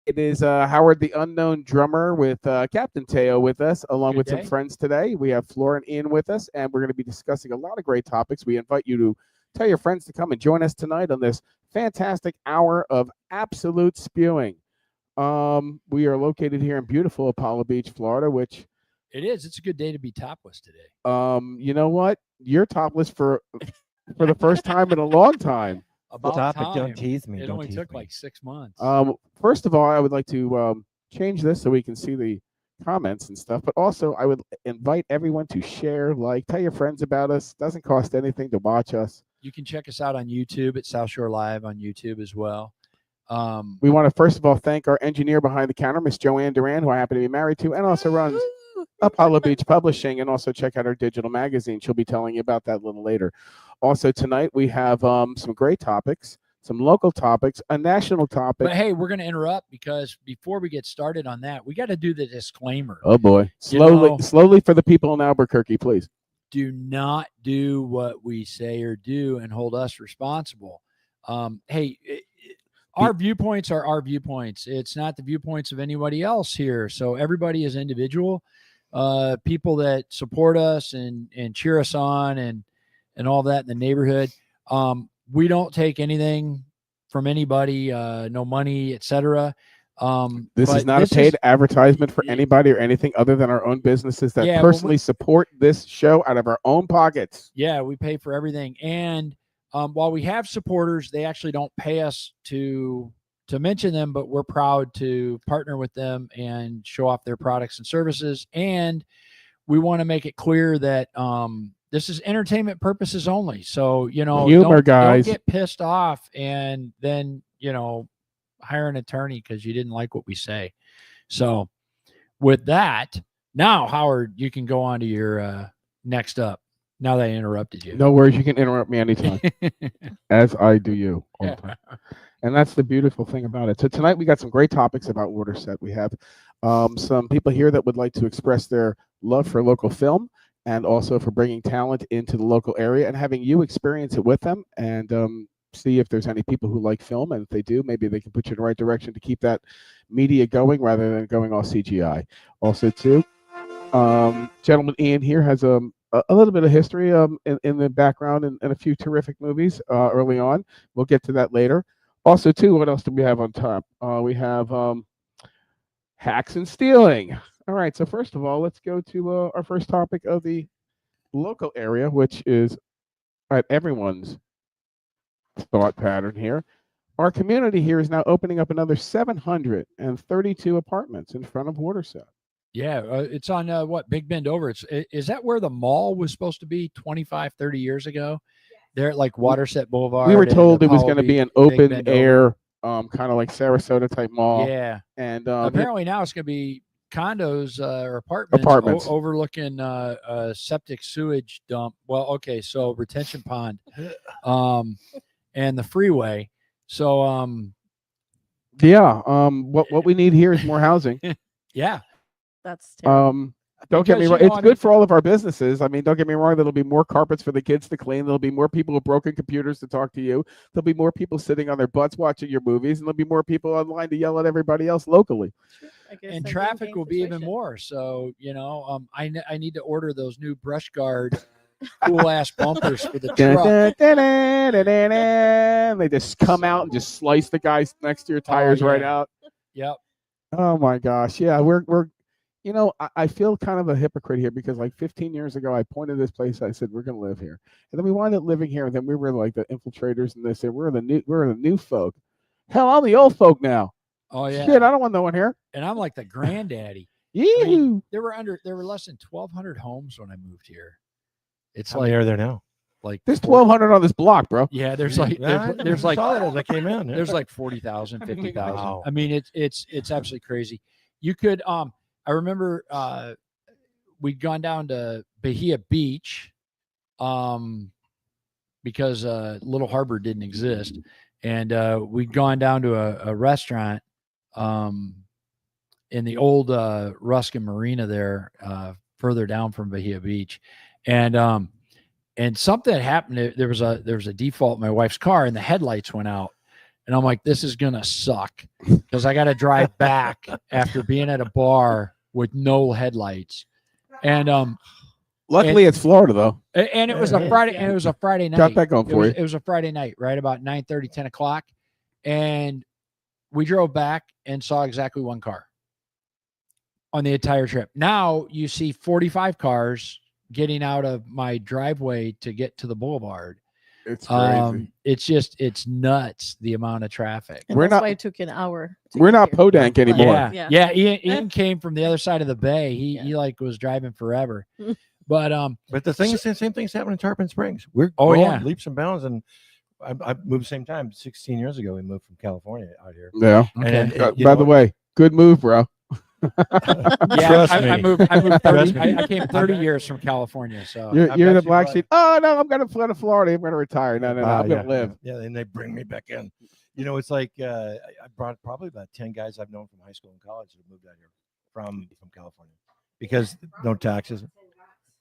It is Howard, the unknown drummer, with Captain Teo with us, along Good with some day. friends today. We have Flor and Ian with us, and we're going to be discussing a lot of great topics. We invite you to tell your friends to come and join us tonight on this fantastic hour of absolute spewing. We are located here in beautiful Apollo Beach, Florida, which, It is. It's a good day to be topless today. you know what? You're topless for the first time in a long time. About Stop it. time. Don't tease me. It Don't only tease took me. like 6 months. First of all, I would like to change this so we can see the comments and stuff. But also, I would invite everyone to share, like, tell your friends about us. Doesn't cost anything to watch us. You can check us out on YouTube at South Shore Live on YouTube as well. We want to first of all thank our engineer behind the counter, Miss Joanne Duran, who I happen to be married to, and also runs Apollo Beach Publishing. And also check out our digital magazine. She'll be telling you about that a little later. Also tonight we have some great topics, some local topics, a national topic. But hey, we're going to interrupt because before we get started on that, we got to do the disclaimer. Oh boy, slowly for the people in Albuquerque, please. Do not do what we say or do and hold us responsible. Hey, our viewpoints are our viewpoints. It's not the viewpoints of anybody else here. So everybody is individual. People that support us and cheer us on and all that in the neighborhood. We don't take anything from anybody, no money, etc. This is not a paid advertisement for anybody or anything other than our own businesses that personally support this show out of our own pockets. Yeah, we pay for everything. And while we have supporters, they actually don't pay us to mention them, but we're proud to partner with them and show off their products and services. And we want to make it clear that this is entertainment purposes only. So, humor, guys. Don't get pissed off and then, hire an attorney because you didn't like what we say. So with that, now, Howard, you can go on to your next up. Now that I interrupted you. No worries. You can interrupt me anytime, as I do you all the time. And that's the beautiful thing about it. So tonight we got some great topics about Waterset. We have some people here that would like to express their love for local film and also for bringing talent into the local area and having you experience it with them and see if there's any people who like film. And if they do, maybe they can put you in the right direction to keep that media going rather than going all CGI. Also, too, gentleman Ian here has a little bit of history in the background in a few terrific movies early on. We'll get to that later. Also, too, what else do we have on top? We have hacks and stealing. All right, so first of all, let's go to our first topic of the local area, which is at everyone's thought pattern here. Our community here is now opening up another 732 apartments in front of Waterset. Yeah, it's on Big Bend over. Is that where the mall was supposed to be 25, 30 years ago? There at like Waterset Boulevard. We were told it was going to be an open air, kind of like Sarasota type mall. Yeah, and apparently now it's going to be condos or apartments. Overlooking a septic sewage dump. Well, okay, so retention pond, and the freeway. So what we need here is more housing. Yeah. That's terrible. Don't get me wrong. It's good for all of our businesses. I mean, don't get me wrong. There'll be more carpets for the kids to clean. There'll be more people with broken computers to talk to you. There'll be more people sitting on their butts watching your movies, and there'll be more people online to yell at everybody else locally. And traffic will be even more. So, I need to order those new brush guard cool ass bumpers for the truck. They just come out and just slice the guys next to your tires right out. Yep. Oh my gosh. Yeah, we're I feel kind of a hypocrite here because like 15 years ago, I pointed this place. I said, we're going to live here. And then we wound up living here. And then we were like the infiltrators and this. And we're the new folk. Hell, I'm the old folk now. Oh, yeah. Shit, I don't want no one here. And I'm like the granddaddy. There were less than 1,200 homes when I moved here. It's How many are there now? Like there's 1,200 on this block, bro. Yeah, there's like there's like as I came in. There's like 40,000, 50,000. Wow. I mean, it's absolutely crazy. You could I remember we'd gone down to Bahia Beach because Little Harbor didn't exist. And we'd gone down to a restaurant in the old Ruskin Marina there further down from Bahia Beach. And something happened. There was a default in my wife's car and the headlights went out. And I'm like, this is going to suck because I got to drive back after being at a bar with no headlights. And luckily it's Florida though. And it was a Friday, and it was a Friday night. Got that going for you. It was a Friday night, right about 9:30, 10 o'clock. And we drove back and saw exactly one car on the entire trip. Now you see 45 cars getting out of my driveway to get to the boulevard. It's crazy. It's nuts the amount of traffic. And We're that's not- why it took an hour. We're not Podank anymore. Yeah. Ian came from the other side of the bay. He like was driving forever. But the thing is, the same thing's happening in Tarpon Springs. We're Oh, going yeah. leaps and bounds, and I moved the same time. 16 years ago, we moved from California out here. Yeah. okay. And By the way, good move, bro. Yeah, Trust I me. moved 30, Trust me. I came 30 years from California. So You're I've the actually black brought- sheep. Oh no, I'm gonna fly to Florida. I'm gonna retire. No, I'm gonna live. Yeah, and they bring me back in. You know, it's like I brought probably about 10 guys I've known from high school and college that have moved out here from California because no taxes.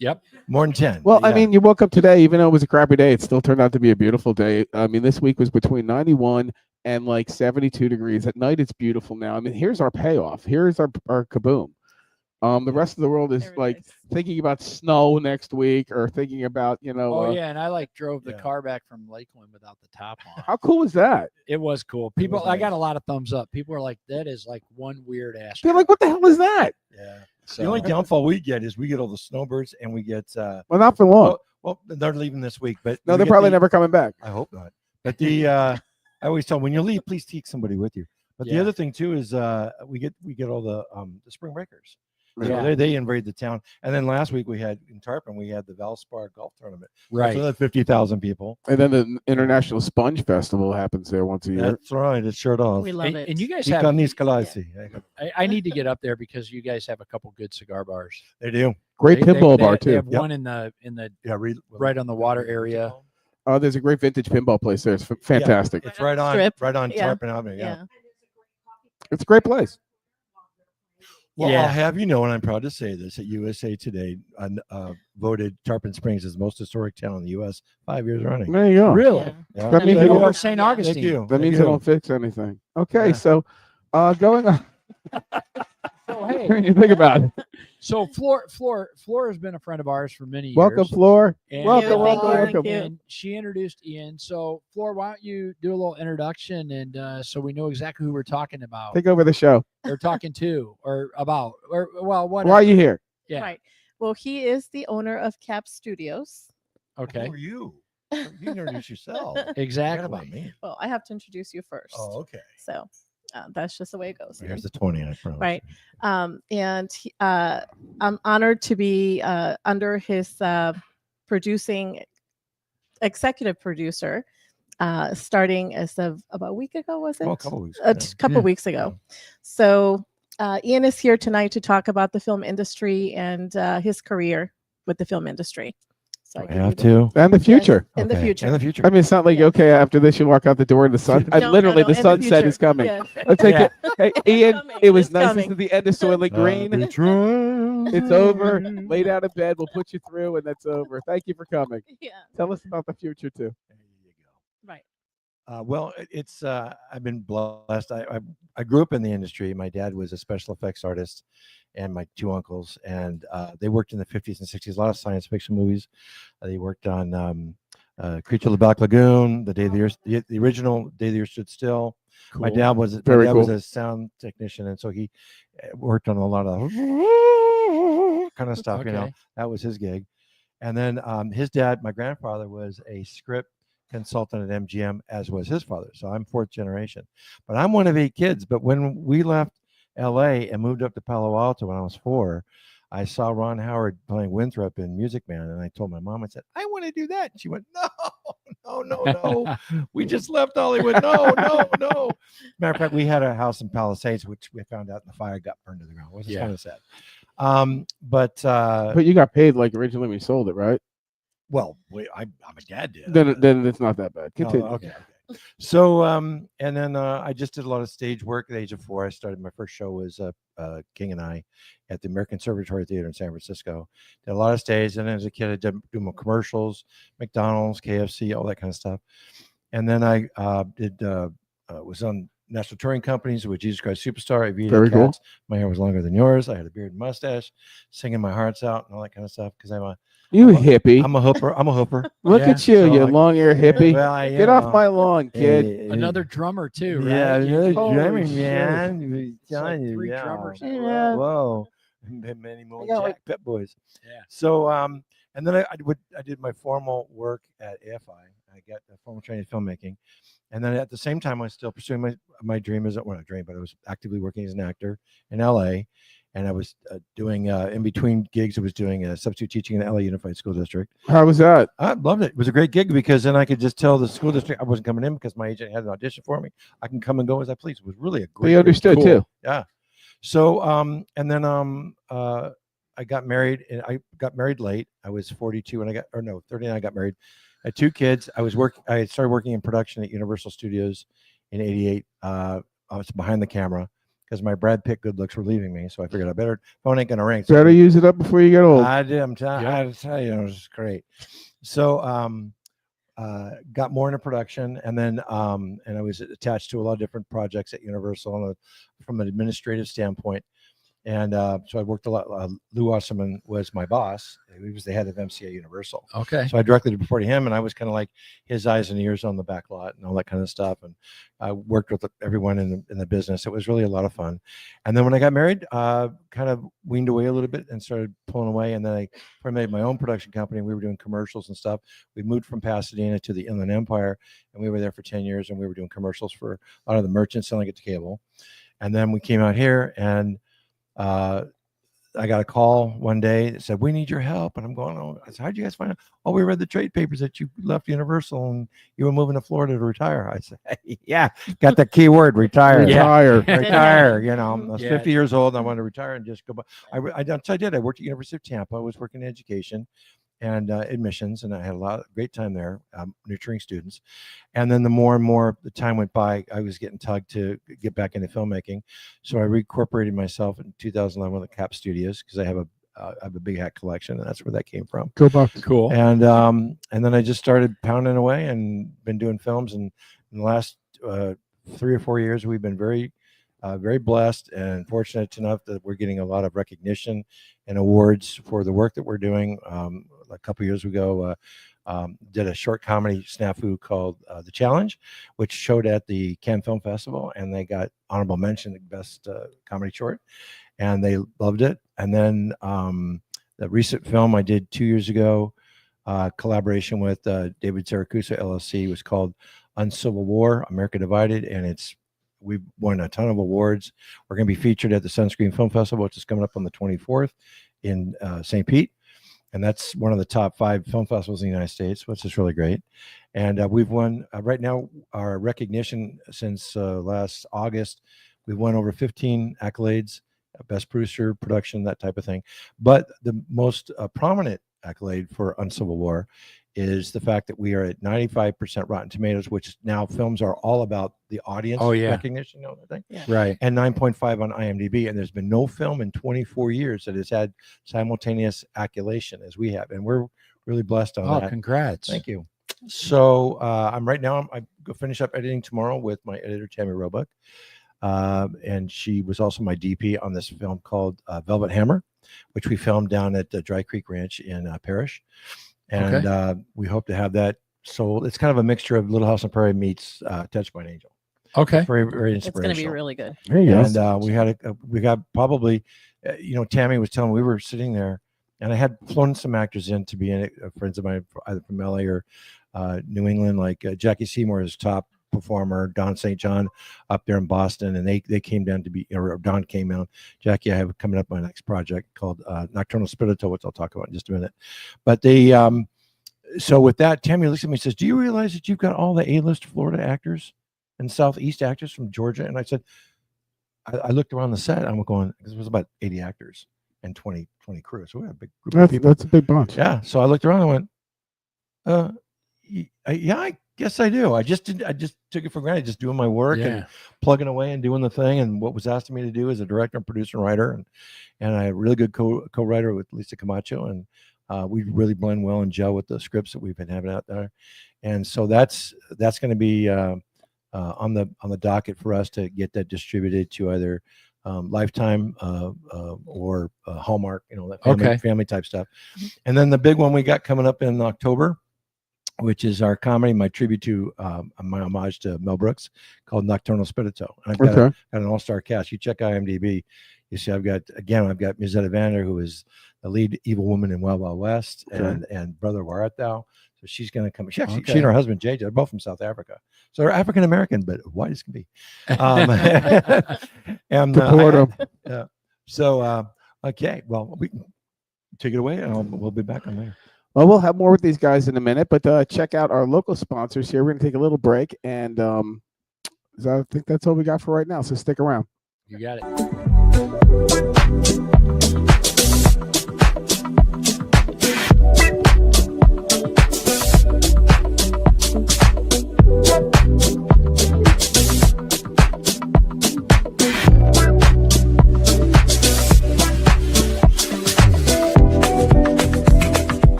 Yep. More than 10. Well, I Yeah. mean, you woke up today, even though it was a crappy day, it still turned out to be a beautiful day. I mean, this week was between 91 and like 72 degrees. At night, it's beautiful now. I mean, here's our payoff. Here's our kaboom. The rest of the world is like thinking about snow next week or thinking about, Oh yeah, and I like drove the yeah. car back from Lakeland without the top on. How cool is that? It was cool. People, was I got nice. a lot of thumbs up. People are like, "That is like one weird ass." They're like, what the hell is that? Yeah. So, The only downfall we get is we get all the snowbirds and we get Well, not for long. well they're leaving this week, but No, we they're get probably the- never coming back. I hope not. But I always tell them when you leave, please take somebody with you. But the Yeah. other thing too is we get all the spring breakers. So Yeah. they invade the town. And then last week we had in Tarpon we had the Valspar golf tournament. right. So that's 50,000 people. And then the International Sponge Festival happens there once a year. That's right. It's sure does. We love And, it. and you guys have. Ikanis Kalasi. I need to get up there because you guys have a couple good cigar bars. They do. Great pinball bar They too. have Yep. one in the Yeah, right on the water area. Oh, there's a great vintage pinball place there. It's fantastic. It's right on Strip. right on Yeah. Tarpon Avenue. Yeah. yeah. It's a great place. Well, Yeah. I'll have you know, and I'm proud to say this, that USA Today voted Tarpon Springs as the most historic town in the U.S. 5 years running. There you go. Really? Yeah. Yeah. That means Thank it you. all- St. Yeah. Augustine. Thank you. That Thank means you. it don't fix anything. Okay, Yeah. so going on. So hey, When you think about it. so Flor has been a friend of ours for many years. Welcome, Flor. And, Welcome, Thank welcome, you, welcome. thank you. And she introduced Ian. So Flor, why don't you do a little introduction and so we know exactly who we're talking about, Take over the show. or talking to, or about, or well, what? Why are you here? Yeah. Right. Well, he is the owner of Cap Studios. Okay. Who are you? You introduce yourself. Forget Exactly. about me. Well, I have to introduce you first. Oh, okay. So that's just the way it goes. Here's the 20, I promise. Right. And I'm honored to be under his executive producer, starting as of about a week ago, was it? Oh, a couple weeks. A couple weeks ago. So Ian is here tonight to talk about the film industry and his career with the film industry. So I give you have the- to. And the future. in the Okay. future. In the future. I mean, it's not like, Yeah. okay, after this, you walk out the door and the sun. No, Literally, no, the in sunset future. is coming. Yeah. Let's take Yeah. it. Hey, It's Ian, coming. it was It's nice. coming. This is the end of Soylent Green. It's over. Lay down in bed. We'll put you through, and that's over. Thank you for coming. Yeah. Tell us about the future, too. There you go. Right. Well, it's I've been blessed. I grew up in the industry. My dad was a special effects artist, and my two uncles, and they worked in the 50s and 60s. A lot of science fiction movies. They worked on Creature of the Black Lagoon, the original Day the Earth Stood Still. My dad was Very was cool. a sound technician, and so he worked on a lot of kind of stuff. You know, Okay. that was his gig. And then his dad, my grandfather, was a script consultant at MGM, as was his father. So I'm fourth generation, but I'm one of 8 kids. But when we left LA and moved up to Palo Alto when I was 4, I saw Ron Howard playing Winthrop in Music Man. And I told my mom, I said, I want to do that. And she went, no. We just left Hollywood. No. Matter of fact, we had a house in Palisades, which we found out in the fire got burned to the ground. It was Yeah. kind of sad. But you got paid like originally when you sold it, right? Well, my dad did. Then it's not that bad. No, Continue. okay. So, and then I just did a lot of stage work at the age of 4. I started my first show was King and I at the American Conservatory Theater in San Francisco. Did a lot of stage, and as a kid, I did do my commercials, McDonald's, KFC, all that kind of stuff. And then I did was on national touring companies with Jesus Christ Superstar. Evita Very cool. Cats. My hair was longer than yours. I had a beard and mustache, singing my hearts out and all that kind of stuff. Because You hippie. I'm a hooper. I'm a hooper. Look Yeah. at you, So you I- long hair hippie. Well, Get off my lawn, kid. Another drummer too, right? Yeah, another Holy drumming, shit. man. It's like 3 drummers in a row. Yeah. Whoa. Many more got, like- Jack Pep boys. Yeah. So and then I did my formal work at AFI. I got a formal training in filmmaking. And then at the same time I was still pursuing my dream as well, not dream, but I was actively working as an actor in LA. And I was doing in between gigs, I was doing substitute teaching in the LA Unified School District. How was that? I loved it. It was a great gig because then I could just tell the school district I wasn't coming in because my agent had an audition for me. I can come and go as I please. It was really a great. They understood cool. too. Yeah. So and then I got married, and I got married late. I was 42 and 39. I got married. I had 2 kids. I had started working in production at Universal Studios in '88. I was behind the camera because my Brad Pitt good looks were leaving me. So I figured I better phone ain't gonna ring. So Better use it up before you get old. I did. I tell you, it was great. So got more into production, and then and I was attached to a lot of different projects at Universal from an administrative standpoint. And so I worked a lot. Lou Wasserman was my boss. He was the head of MCA Universal. Okay. So I directly reported to him, and I was kind of like his eyes and ears on the back lot and all that kind of stuff. And I worked with everyone in the business. It was really a lot of fun. And then when I got married, kind of weaned away a little bit and started pulling away. And then I made my own production company. We were doing commercials and stuff. We moved from Pasadena to the Inland Empire, and we were there for 10 years. And we were doing commercials for a lot of the merchants selling it to cable. And then we came out here, and I got a call one day that said, "We need your help." And I'm going, "Oh," I said, "How'd you guys find out?" "Oh, we read the trade papers that you left Universal and you were moving to Florida to retire." I said, "Hey, yeah, got the key word, retire." Retire. Retire. You know, I was Yeah. 50 years old and I wanted to retire and just go back. I did. I worked at University of Tampa. I was working in education and admissions, and I had a great time there, nurturing students. And then the more and more the time went by, I was getting tugged to get back into filmmaking. So I reincorporated myself in 2011 with Cap Studios because I have a big hat collection, and that's where that came from. Go Bucks. Cool. And then I just started pounding away and been doing films. And in the last 3 or 4 years, we've been very blessed and fortunate enough that we're getting a lot of recognition and awards for the work that we're doing. A couple years ago, did a short comedy snafu called The Challenge, which showed at the Cannes Film Festival, and they got honorable mention, the best comedy short, and they loved it. And then the recent film I did 2 years ago, collaboration with David Saracusa LLC, was called Uncivil War, America Divided, and we've won a ton of awards. We're going to be featured at the Sunscreen Film Festival, which is coming up on the 24th in St. Pete. And that's one of the top 5 film festivals in the United States, which is really great. And we've won, right now, our recognition since last August, we've won over 15 accolades, best producer, production, that type of thing. But the most prominent accolade for Uncivil War is the fact that we are at 95% Rotten Tomatoes, which now films are all about the audience recognition, you know, that thing. Yeah. Right. And 9.5 on IMDb. And there's been no film in 24 years that has had simultaneous accolation as we have. And we're really blessed on that. Congrats. Thank you. So I go finish up editing tomorrow with my editor, Tammy Roebuck. And she was also my DP on this film called Velvet Hammer, which we filmed down at the Dry Creek Ranch in Parrish. And we hope to have that sold. It's kind of a mixture of Little House on the Prairie meets Touched by an Angel. Okay. Very, very It's inspirational. going to be really good. There you go. And we got probably, Tammy was telling me, we were sitting there, and I had flown some actors in to be in it, friends of mine, either from LA or New England, like Jackie Seymour is top performer, Don St. John up there in Boston, and they came down to be, or Don came out. Jackie, I have coming up my next project called Nocturnal Spirito, which I'll talk about in just a minute. But they, so with that, Tammy looks at me and says, "Do you realize that you've got all the A-list Florida actors and Southeast actors from Georgia?" And I said, I looked around the set, I'm going, because it was about 80 actors and 20 crew. So we had a big group of people. That's a big bunch. Yeah. So I looked around and went, yeah, I guess I do. I just took it for granted, just doing my work and plugging away and doing the thing. And what was asked of me to do as a director and producer and writer. And I had a really good co-writer with Lisa Camacho. And we really blend well and gel with the scripts that we've been having out there. And so that's going to be on the docket for us to get that distributed to either Lifetime or Hallmark, that family type stuff. And then the big one we got coming up in October, which is our comedy, my tribute to my homage to Mel Brooks, called Nocturnal Spirito. And I've got an all-star cast. You check IMDb, you see I've got Musetta Vander, who is the lead evil woman in Wild Wild West, and Brother Where Art Thou. So she's going to come. She and her husband JJ, they're both from South Africa, so they're African American, but white as can be. And okay, well, we can take it away, and we'll be back on there. Well, we'll have more with these guys in a minute, but check out our local sponsors here. We're going to take a little break, and I think that's all we got for right now. So stick around. You got it.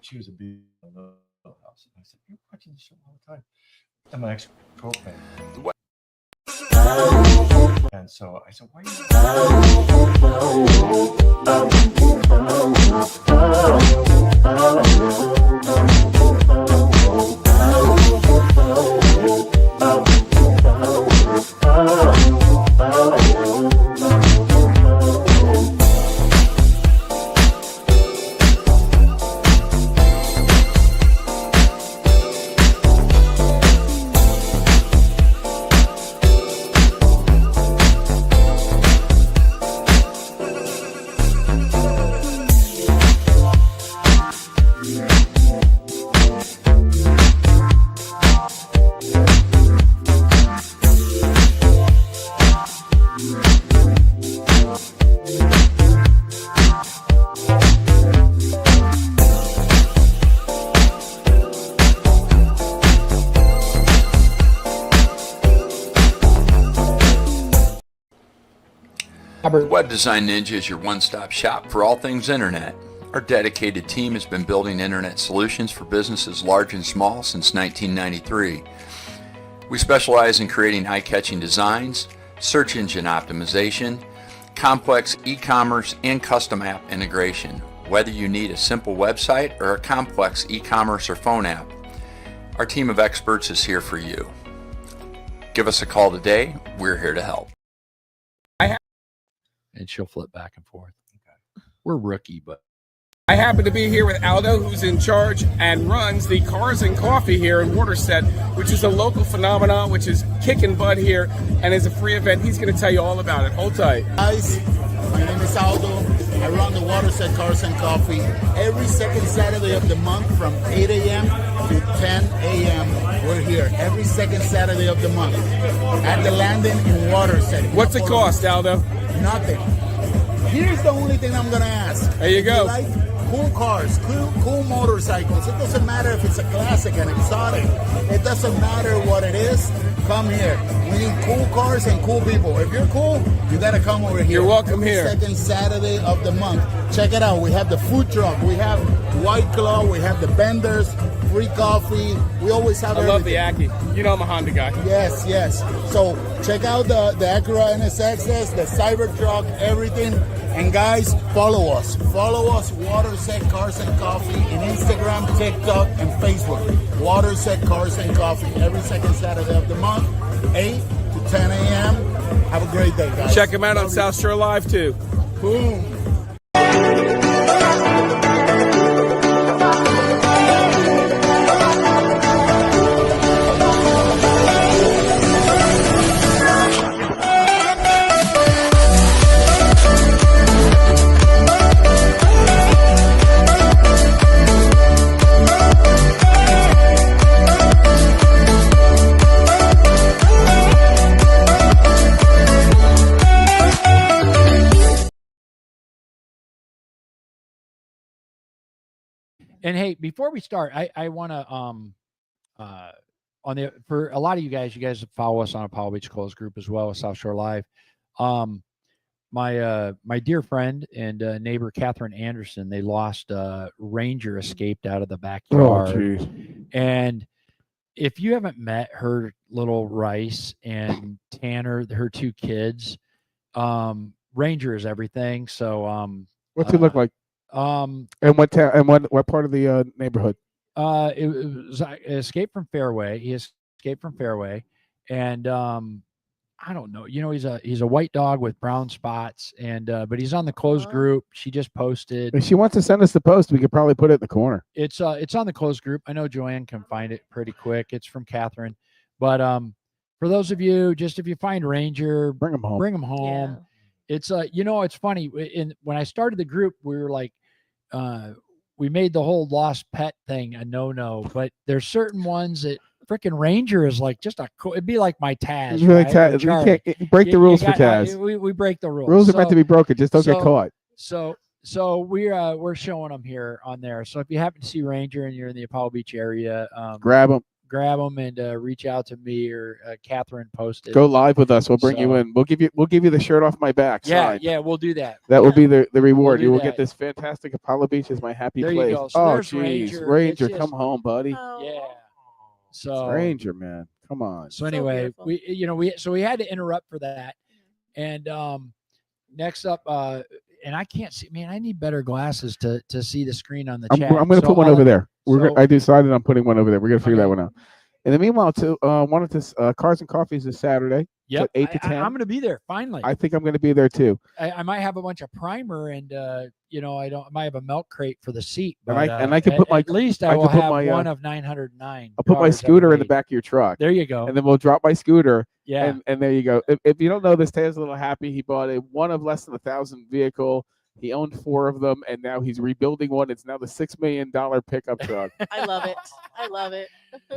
She was a big house. I said, "You're watching the show all the time." And my ex-girlfriend. And so I said, "Why Web Design Ninja is your one-stop shop for all things internet. Our dedicated team has been building internet solutions for businesses large and small since 1993. We specialize in creating eye-catching designs, search engine optimization, complex e-commerce, and custom app integration. Whether you need a simple website or a complex e-commerce or phone app, our team of experts is here for you. Give us a call today. We're here to help. And she'll flip back and forth. Okay. We're rookie, but I happen to be here with Aldo, who's in charge and runs the Cars and Coffee here in Waterset, which is a local phenomenon, which is kicking butt here and is a free event. He's going to tell you all about it. Hold tight. Guys, my name is Aldo. I run the Waterset Cars and Coffee every second Saturday of the month from 8 a.m. to 10 a.m. We're here every second Saturday of the month at the landing in Waterset. What's it cost, Aldo? Nothing. Here's the only thing I'm gonna ask. There you go. Like cool cars, cool motorcycles. It doesn't matter if it's a classic, an exotic. It doesn't matter what it is. Come here. We need cool cars and cool people. If you're cool, you gotta come over here. You're welcome here. Second Saturday of the month. Check it out. We have the food truck. We have White Claw. We have the vendors. Free coffee. We always have. I love the Aki. You know I'm a Honda guy. Yes, yes. So check out the Acura NSXs, the Cybertruck, everything. And guys, follow us. Follow us, Waterset Cars and Coffee, in Instagram, TikTok, and Facebook. Waterset Cars and Coffee every second Saturday of the month, 8 to 10 a.m. Have a great day, guys. Check them out on South Shore Live too. Boom. And hey, before we start, I want to for a lot of you guys follow us on Apollo Beach Clothes group as well as South Shore Live. My dear friend and neighbor Catherine Anderson, they lost Ranger escaped out of the Oh, backyard. jeez. And if you haven't met her little Rice and Tanner, her two kids, Ranger is everything. So What's he look like? And what town? And what part of the neighborhood? It was Escape from Fairway. He escaped from Fairway, and I don't know. You know, he's a white dog with brown spots, and but he's on the closed group. She just posted. If she wants to send us the post, we could probably put it in the corner. It's on the closed group. I know Joanne can find it pretty quick. It's from Catherine, but for those of you, just if you find Ranger, Bring him home. bring him home. Yeah. It's it's funny. When I started the group, we were like, we made the whole lost pet thing a no, but there's certain ones that freaking Ranger is like just a cool. It'd be like my Taz. You like right? Or Taz. You Charlie. can't break the rules for Taz. We break the rules. Rules are meant to be broken. Just don't get caught. So we're showing them here on there. So if you happen to see Ranger and you're in the Apollo Beach area, Grab him. and reach out to me or Catherine posted. Go live with us. We'll bring you So- in. We'll give you the shirt off my back. Yeah, signed. yeah, we'll do that. That will be the reward. do you will that. get this fantastic Apollo Beach is my happy There you place. go. So Oh, there's jeez, Ranger. Ranger, It's come just- home, buddy. Oh. Yeah. So Ranger, man, come on. So anyway, beautiful. we had to interrupt for that. And next up, and I can't see, man, I need better glasses to see the screen on the I'm chat. going to So put one I'll- over there. so- I decided I'm putting one over there. We're going to figure that Okay. one out. In the meanwhile, too, one of this Cars and Coffees is Saturday. Yep, 8 to 10. I'm going to be there finally. I think I'm going to be there too. I might have a bunch of primer and I might have a milk crate for the seat. And But, I could put my- at least I I will could put have my, one of 909. I'll put my cars ever scooter in the made. back of your truck, There you go. and then we'll drop my scooter, Yeah. and there you go. If you don't know this, Taylor's a little happy. He bought a one of less than 1,000 vehicle. He owned 4 of them, and now he's rebuilding one. It's now the $6 million pickup truck. I love it. I love it.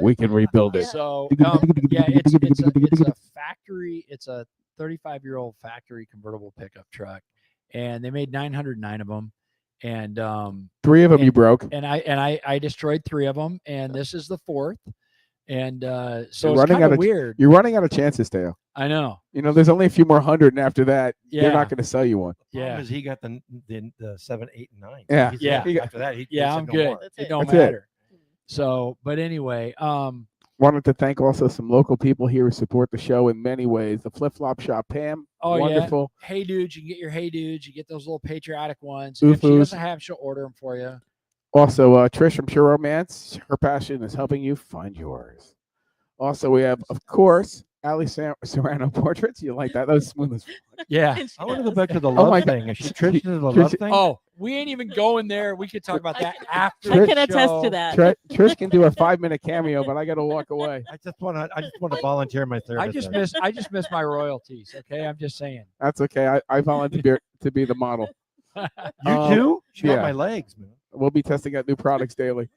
We can rebuild it. So yeah, it's a factory. It's a 35-year-old factory convertible pickup truck, and they made 909 of them. And 3 of them you broke. and I destroyed 3 of them, and this is the 4th. And so You're it's running kind out of of- weird. You're running out of chances, Teo. I know. You know, there's only a few more hundred, and after that, Yeah. they're not going to sell you one. Yeah. He got the 7, 8, and 9. Yeah. He's Yeah. in. After that, he Yeah, said I'm no good. more. That's It it. don't That's it. matter. So, but anyway, Wanted to thank also some local people here who support the show in many ways. The Flip Flop Shop, Pam, Oh, yeah. wonderful. Hey Dudes, you can get your Hey Dudes. You get those little patriotic ones. Oof If she oos. doesn't have, she'll order them for you. Also, Trish from Pure Romance. Her passion is helping you find yours. Also, we have, of course, Ali Serrano portraits. You like that? That was smooth as fuck. Yeah. I want to go back to the Oh my love thing. Is she Trish to the love Trish- thing? Oh, we ain't even going there. We could talk about that after. I the can attest show. to that. Trish can do a 5-minute cameo, but I got to walk away. I just want to volunteer my service. I just miss my royalties. Okay, I'm just saying. That's okay. I volunteer to be the model. You too? She got yeah. my legs, man. We'll be testing out new products daily,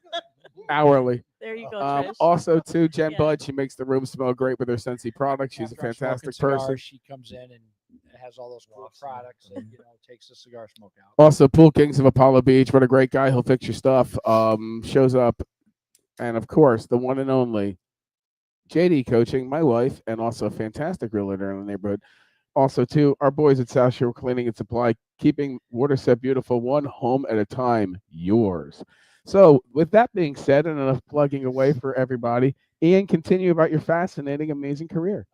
hourly. There you go, Trish. Also, too, Jen Yeah. Budd. She makes the room smell great with her Scentsy products. She's After a I'm smoking fantastic cigars, person. She comes in and has all those cool products and takes the cigar smoke out. Also, Pool Kings of Apollo Beach. What a great guy. He'll fix your stuff. Shows up. And of course, the one and only JD Coaching, my wife, and also a fantastic realtor in the neighborhood. Also, too, our boys at South Shore Cleaning and Supply, keeping Waterset beautiful, one home at a time, yours. So, with that being said, and enough plugging away for everybody, Ian, continue about your fascinating, amazing career.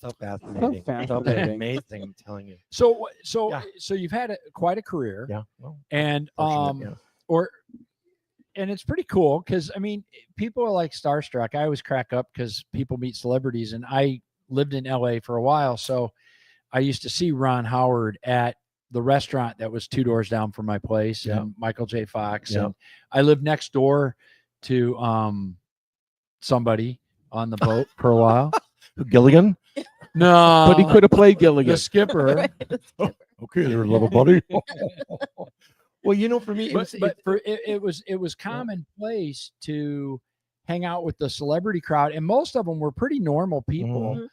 So fascinating. fascinating. Amazing, I'm telling you. So Yeah. you've had quite a career, Yeah. Well, and fortunate, and it's pretty cool because I mean, people are like starstruck. I always crack up because people meet celebrities, and I lived in LA for a while, so I used to see Ron Howard at the restaurant that was 2 doors down from my place, Yeah. and Michael J. Fox, Yeah. and I lived next door to somebody on the boat for a while. Gilligan? No, But he could have played Gilligan. the skipper. Okay, there, little buddy. Well, you know, for me, It was commonplace to hang out with the celebrity crowd, and most of them were pretty normal people.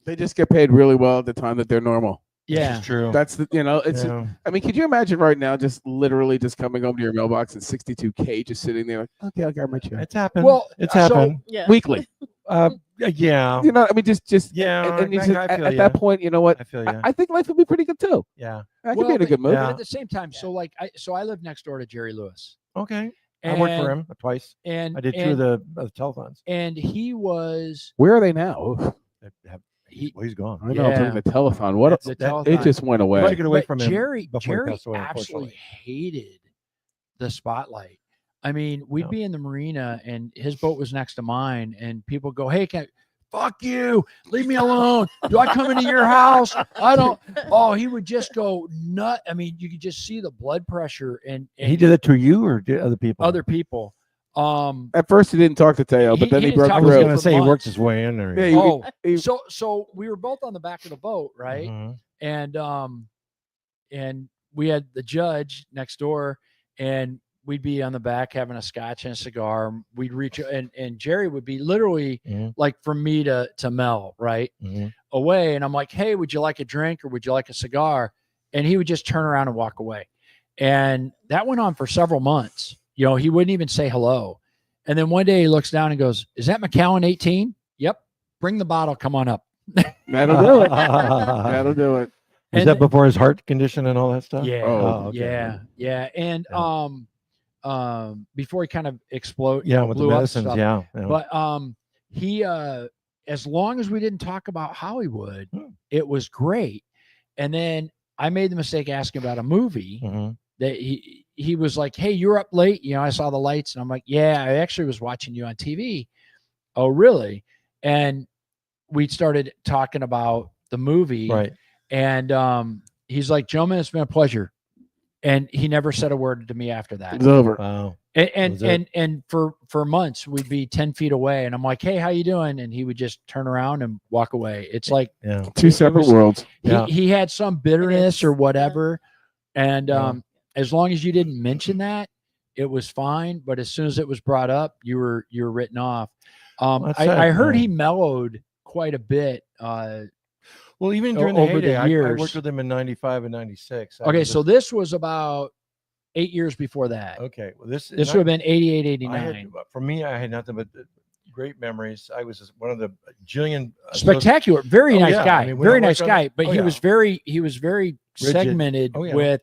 They just get paid really well at the time that they're normal. Yeah. It's true. That's the, it's. Yeah. I mean, could you imagine right now, just literally just coming home to your mailbox and 62K just sitting there, like, okay, I'll grab my check It's happened. Well, it's so- happened. Yeah. weekly. Yeah. I mean, just Yeah, and you I just, feel at ya. that point, you know what? I feel you. I think life would be pretty good too. Yeah. I could be in a good mood. But Yeah. at the same time, so like I live next door to Jerry Lewis. Okay. I worked for him twice. And I did two of the telethons. and he was Where are they now? He's gone. I know, Yeah. during the telethon. What? the that- It telethon. just went away. But- get away But from him Jerry before he passed away, absolutely unfortunately. hated the spotlight. I mean, we'd Yeah. be in the marina and his boat was next to mine, and people go, "Hey, fuck you, leave me alone. Do I come into your house? I don't." Oh, he would just go nut. I mean, you could just see the blood pressure and He did it to you or did other people? other people. At first, he didn't talk to Teo, but then he didn't broke talk I to was Real going through. to say he months. worked his way in there. Yeah, Oh, he- so we were both on the back of the boat, right? Mhm. And we had the judge next door, and we'd be on the back having a scotch and a cigar. We'd reach, and Jerry would be literally Mhm. like from me to Mel, right Mhm. away, and I'm like, "Hey, would you like a drink or would you like a cigar?" And he would just turn around and walk away, and that went on for several months. He wouldn't even say hello. And then one day he looks down and goes, "Is that McAllen 18? Yep. Bring the bottle. Come on up." That'll do it. That'll do it. Was And that before his heart condition and all that stuff? Yeah. Oh, okay. Yeah. And Yeah. before he kind of explode, Yeah, with the blew up and medicines. stuff. Yeah. But he as long as we didn't talk about Hollywood, it was great. And then I made the mistake asking about a movie Mhm. that he was like, "Hey, you're up late. I saw the lights." And I'm like, "Yeah, I actually was watching you on TV." "Oh, really?" And we started talking about the movie. Right. And he's like, "Gentlemen, it's been a pleasure." And he never said a word to me after that. It's over. Wow. And Was it? and for months we'd be 10 feet away, and I'm like, "Hey, how you doing?" And he would just turn around and walk away. It's like Yeah. Two separate was- worlds. Yeah. he had some bitterness is, or yeah. whatever. And Yeah. as long as you didn't mention that, it was fine. But as soon as it was brought up, you were written off. That's I sad, heard yeah. he mellowed quite a bit. Well, even during the over the heyday, I years. worked with him in 95 and 96. Okay, so this was about 8 years before that. Okay. Well, this This would have been 88, I 89. had, for me, I had nothing but great memories. I was one of the jillion Spectacular, very Oh, nice yeah. guy, I mean, when I very worked nice on guy. it- But oh, he yeah. was very Rigid. segmented Oh, yeah. with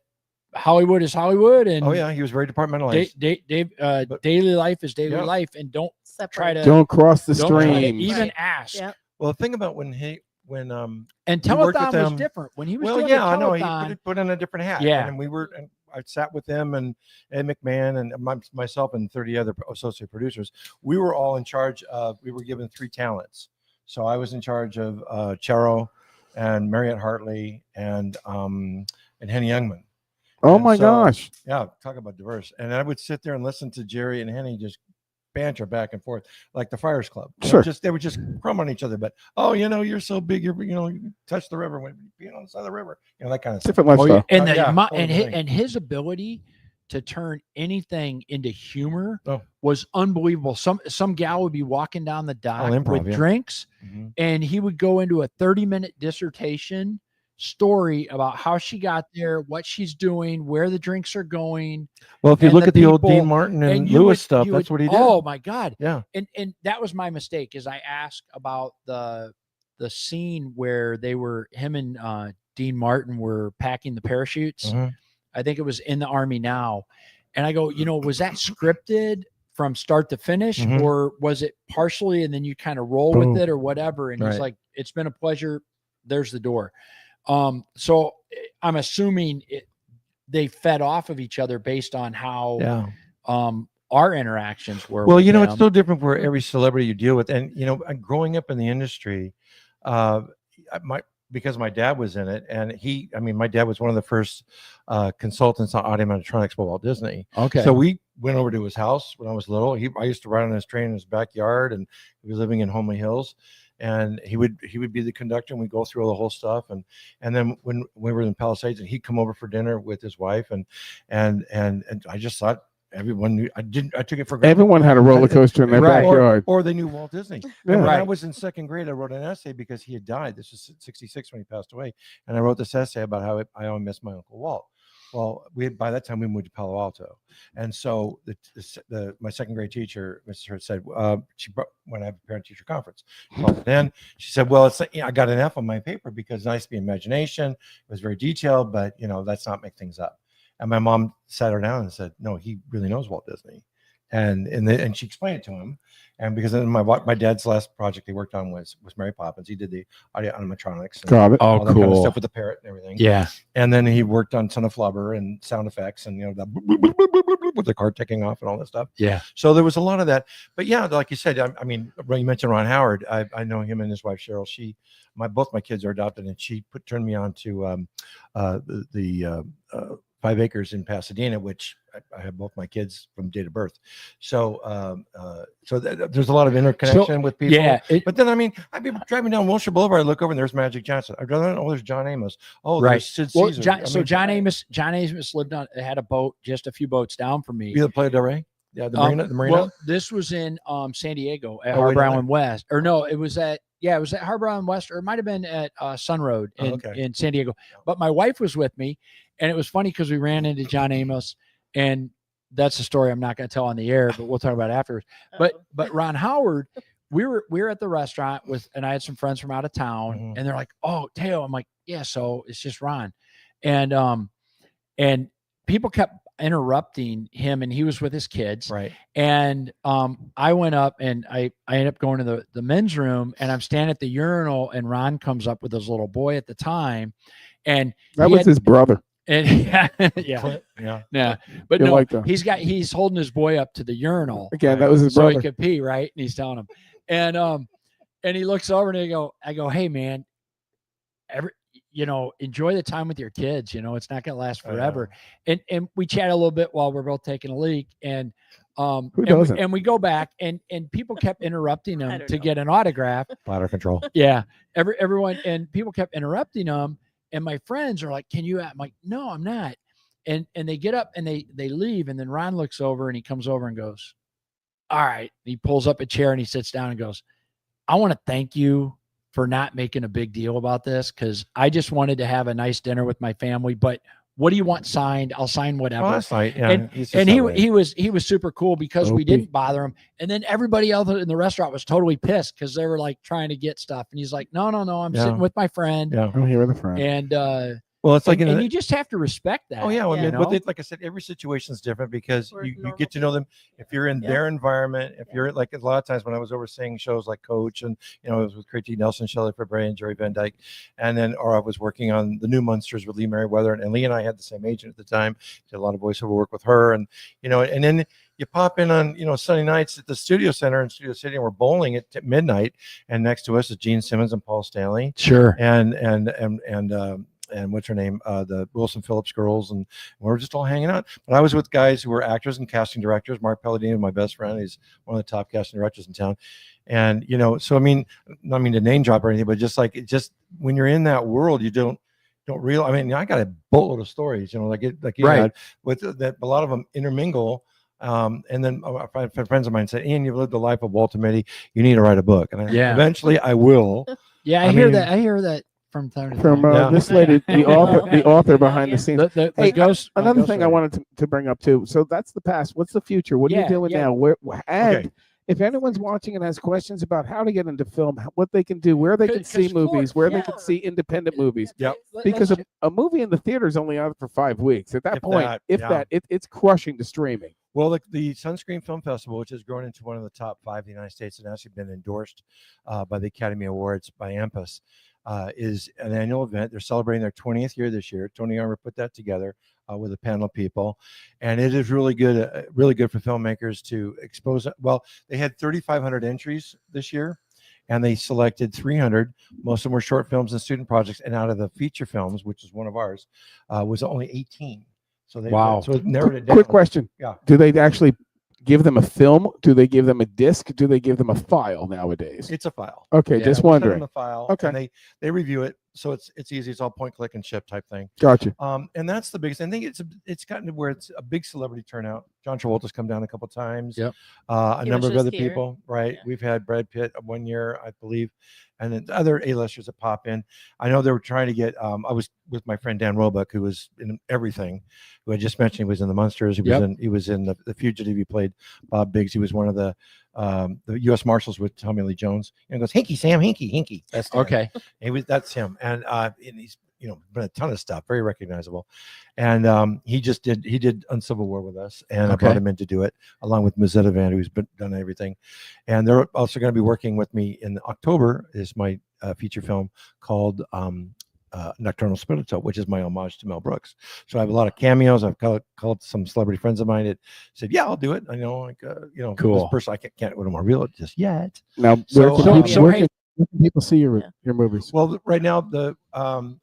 Hollywood is Hollywood, and Oh yeah, he was very departmentalized. But- daily life is daily Yeah. life, and don't Separate. try to Don't cross the don't try to streams. even Right. ask. Yeah. Well, the thing about when And You worked with telethon was them- different when he was well, doing yeah, the I know he telethon. put in a different hat. Yeah. and I sat with him and Ed McMahon and myself and 30 other associate producers. We were all in charge of. We were given 3 talents. So I was in charge of Charo and Marriott Hartley and Henny Youngman. Oh And my so- gosh. Yeah, talk about diverse. And I would sit there and listen to Jerry and Henny just banter back and forth like the Friars Club. Sure. They would just crumb on each other. But you're so big. You touch the river when you on the side of the river. That kind of stuff. Different lifestyle. And Oh, yeah, and totally his, thing. and his ability to turn anything into humor Oh. was unbelievable. Some gal would be walking down the dock improv, with yeah. drinks, Mhm. and he would go into a 30-minute dissertation story about how she got there, what she's doing, where the drinks are going. Well, if you and look the at the old people- Dean Martin and you Lewis would- stuff, you that's would- what he did. Oh my God. Yeah. And that was my mistake, is I asked about the scene where him and Dean Martin were packing the parachutes. Mhm. I think it was in the Army Now. And I go, was that scripted from start to finish, Mhm. or was it partially and then you kind of roll Boom. with it or whatever? And he's Right. like, "It's been a pleasure. There's the door." So I'm assuming they fed off of each other based on how Yeah. our interactions were. Well, with it's them. so different for every celebrity you deal with. And, growing up in the industry, because my dad was in it, and my dad was one of the first consultants on audio animatronics for Walt Disney. Okay. So we went over to his house when I was little. I used to ride on his train in his backyard, and he was living in Homely Hills. And he would be the conductor, and we'd go through all the whole stuff. And then when we were in Palisades, and he'd come over for dinner with his wife, and I just thought everyone knew. I took it for granted. Everyone had a roller coaster in their Right. backyard. Or they knew Walt Disney. Yeah. And when I Right. was in second grade, I wrote an essay because he had died. This was 66 when he passed away. And I wrote this essay about how I always miss my Uncle Walt. Well, by that time we moved to Palo Alto. And so my second grade teacher, Mrs. Hurd, said, when I have a parent teacher conference, then she said, well, I got an F on my paper because it nice to be imagination. It was very detailed, but let's not make things up. And my mom sat her down and said, no, he really knows Walt Disney. And she explained it to him. And because then my dad's last project he worked on was Mary Poppins. He did the audio animatronics. And Got it. Oh, all that kind of cool. stuff with the parrot and everything. Yeah. And then he worked on Son of Flubber and sound effects and the bloop, bloop, bloop, bloop, bloop, with the car taking off and all that stuff. Yeah. So there was a lot of that. But yeah, like you said, I mean, when you mentioned Ron Howard, I know him and his wife Cheryl. Both my kids are adopted, and she turned me on to the 5 acres in Pasadena, which I have both my kids from date of birth. So there's a lot of interconnection with people. Yeah. But then, I mean, I'd be driving down Wilshire Boulevard, I look over and there's Magic Johnson. I'd rather, there's John Amos. Oh, Right. there's Sid Well, Caesar. John Amos had a boat just a few boats down from me. You the Playa del Rey? Yeah, the marina. Well, this was in San Diego at Oh, Harbor way down Island West. Or no, it was at Harbor Island West, or it might have been at Sun Road in San Diego. But my wife was with me, and it was funny because we ran into John Amos, and that's a story I'm not going to tell on the air, but we'll talk about it afterwards. But Ron Howard, we were at the restaurant and I had some friends from out of town, and they're like, "Oh, Teo." I'm like, "Yeah." So it's just Ron, and people kept interrupting him, and he was with his kids. Right. And I went up and I ended up going to the men's room, and I'm standing at the urinal, and Ron comes up with his little boy at the time. And That was his brother. And yeah. But You no, like that. he's holding his boy up to the urinal. Again, that was his so brother. he could pee, right? And he's telling him. And he looks over and I go, "Hey man, enjoy the time with your kids. It's not gonna last forever." And we chat a little bit while we're both taking a leak. And and we go back and people kept interrupting him to get an autograph. Bladder control. Yeah. Everyone and people kept interrupting him. And my friends are like, "Can you?" I'm like, "No, I'm not." And they get up and they leave. And then Ron looks over and he comes over and goes, "All right." And he pulls up a chair and he sits down and goes, "I want to thank you for not making a big deal about this, because I just wanted to have a nice dinner with my family. But what do you want signed? I'll sign whatever." Oh, that's right. Yeah. And he was super cool because we didn't bother him. And then everybody else in the restaurant was totally pissed because they were like trying to get stuff. And he's like, "No, I'm sitting with my friend." Yeah. I'm here with a friend. And well, it's like and you just have to respect that. Oh yeah, well, you know? like I said, every situation is different because you get to know them. If you're in their environment, if you're like a lot of times when I was overseeing shows like Coach, and it was with Craig T. Nelson, Shelley Fabre, and Jerry Van Dyke, or I was working on the New Munsters with Lee Merriweather, and Lee and I had the same agent at the time. Did a lot of voiceover work with her, and and then you pop in on Sunday nights at the Studio Center in Studio City, and we're bowling at midnight, and next to us is Gene Simmons and Paul Stanley. Sure. And what's her name? The Wilson Phillips girls, and we're just all hanging out. But I was with guys who were actors and casting directors. Mark Palladino, my best friend, he's one of the top casting directors in town. And so I mean to name drop or anything, but just when you're in that world, you don't realize. I mean, I got a boatload of stories, like you had, with that. A lot of them intermingle. And then friends of mine said, "Ian, you've lived the life of Walter Mitty. You need to write a book." And eventually I will. Yeah, I hear that. From time to time. This lady, the author behind the scenes. The ghost. Another thing I wanted to bring up too. So that's the past. What's the future? What are you doing now? If anyone's watching and has questions about how to get into film, what they can do, where they can see movies, where they can see independent movies. Yep. Because a movie in the theater is only out for 5 weeks. At that point, it's crushing the streaming. Well, the Sunscreen Film Festival, which has grown into one of the top 5 in the United States and actually been endorsed by the Academy Awards by AMPAS, is an annual event. They're celebrating their 20th year this year. Tony Armour put that together with a panel of people, and it is really good for filmmakers to expose. Well, they had 3,500 entries this year, and they selected 300. Most of them were short films and student projects, and out of the feature films, which is one of ours, was only 18. So so it narrowed it down. Quick question. Yeah. Do they actually give them a film? Do they give them a disc? Do they give them a file nowadays? It's a file. Okay, just we send wondering. them a file, Okay. and they review it, so it's easy. It's all point, click, and ship type thing. Gotcha. And that's the biggest. I think it's gotten to where it's a big celebrity John Travolta's come down a couple times. Yep. A He number was of other just here. people, right? Yeah. We've had Brad Pitt one year, I believe, and then other A-listers that pop in. I know they were trying to get. I was with my friend Dan Roebuck, who was in everything. Who I just mentioned, he was in The Munsters. He was in the Fugitive. He played Bob Biggs. He was one of the U.S. Marshals with Tommy Lee Jones. And he goes, Hinky Sam, Hinky. That's Dan. Okay. That's him. And he's been a ton of stuff, very recognizable. And he did Uncivil War with us, and I brought him in to do it along with Mazetta Van, who's done everything. And they're also going to be working with me in October. Is my feature film called Nocturnal Spiritual, which is my homage to Mel Brooks. So I have a lot of cameos. I've called some celebrity friends of mine that said, "Yeah, I'll do it." I know, Cool. This person I can't go to more real just yet. Now, So, where hey- can people see your movies? Well, right now the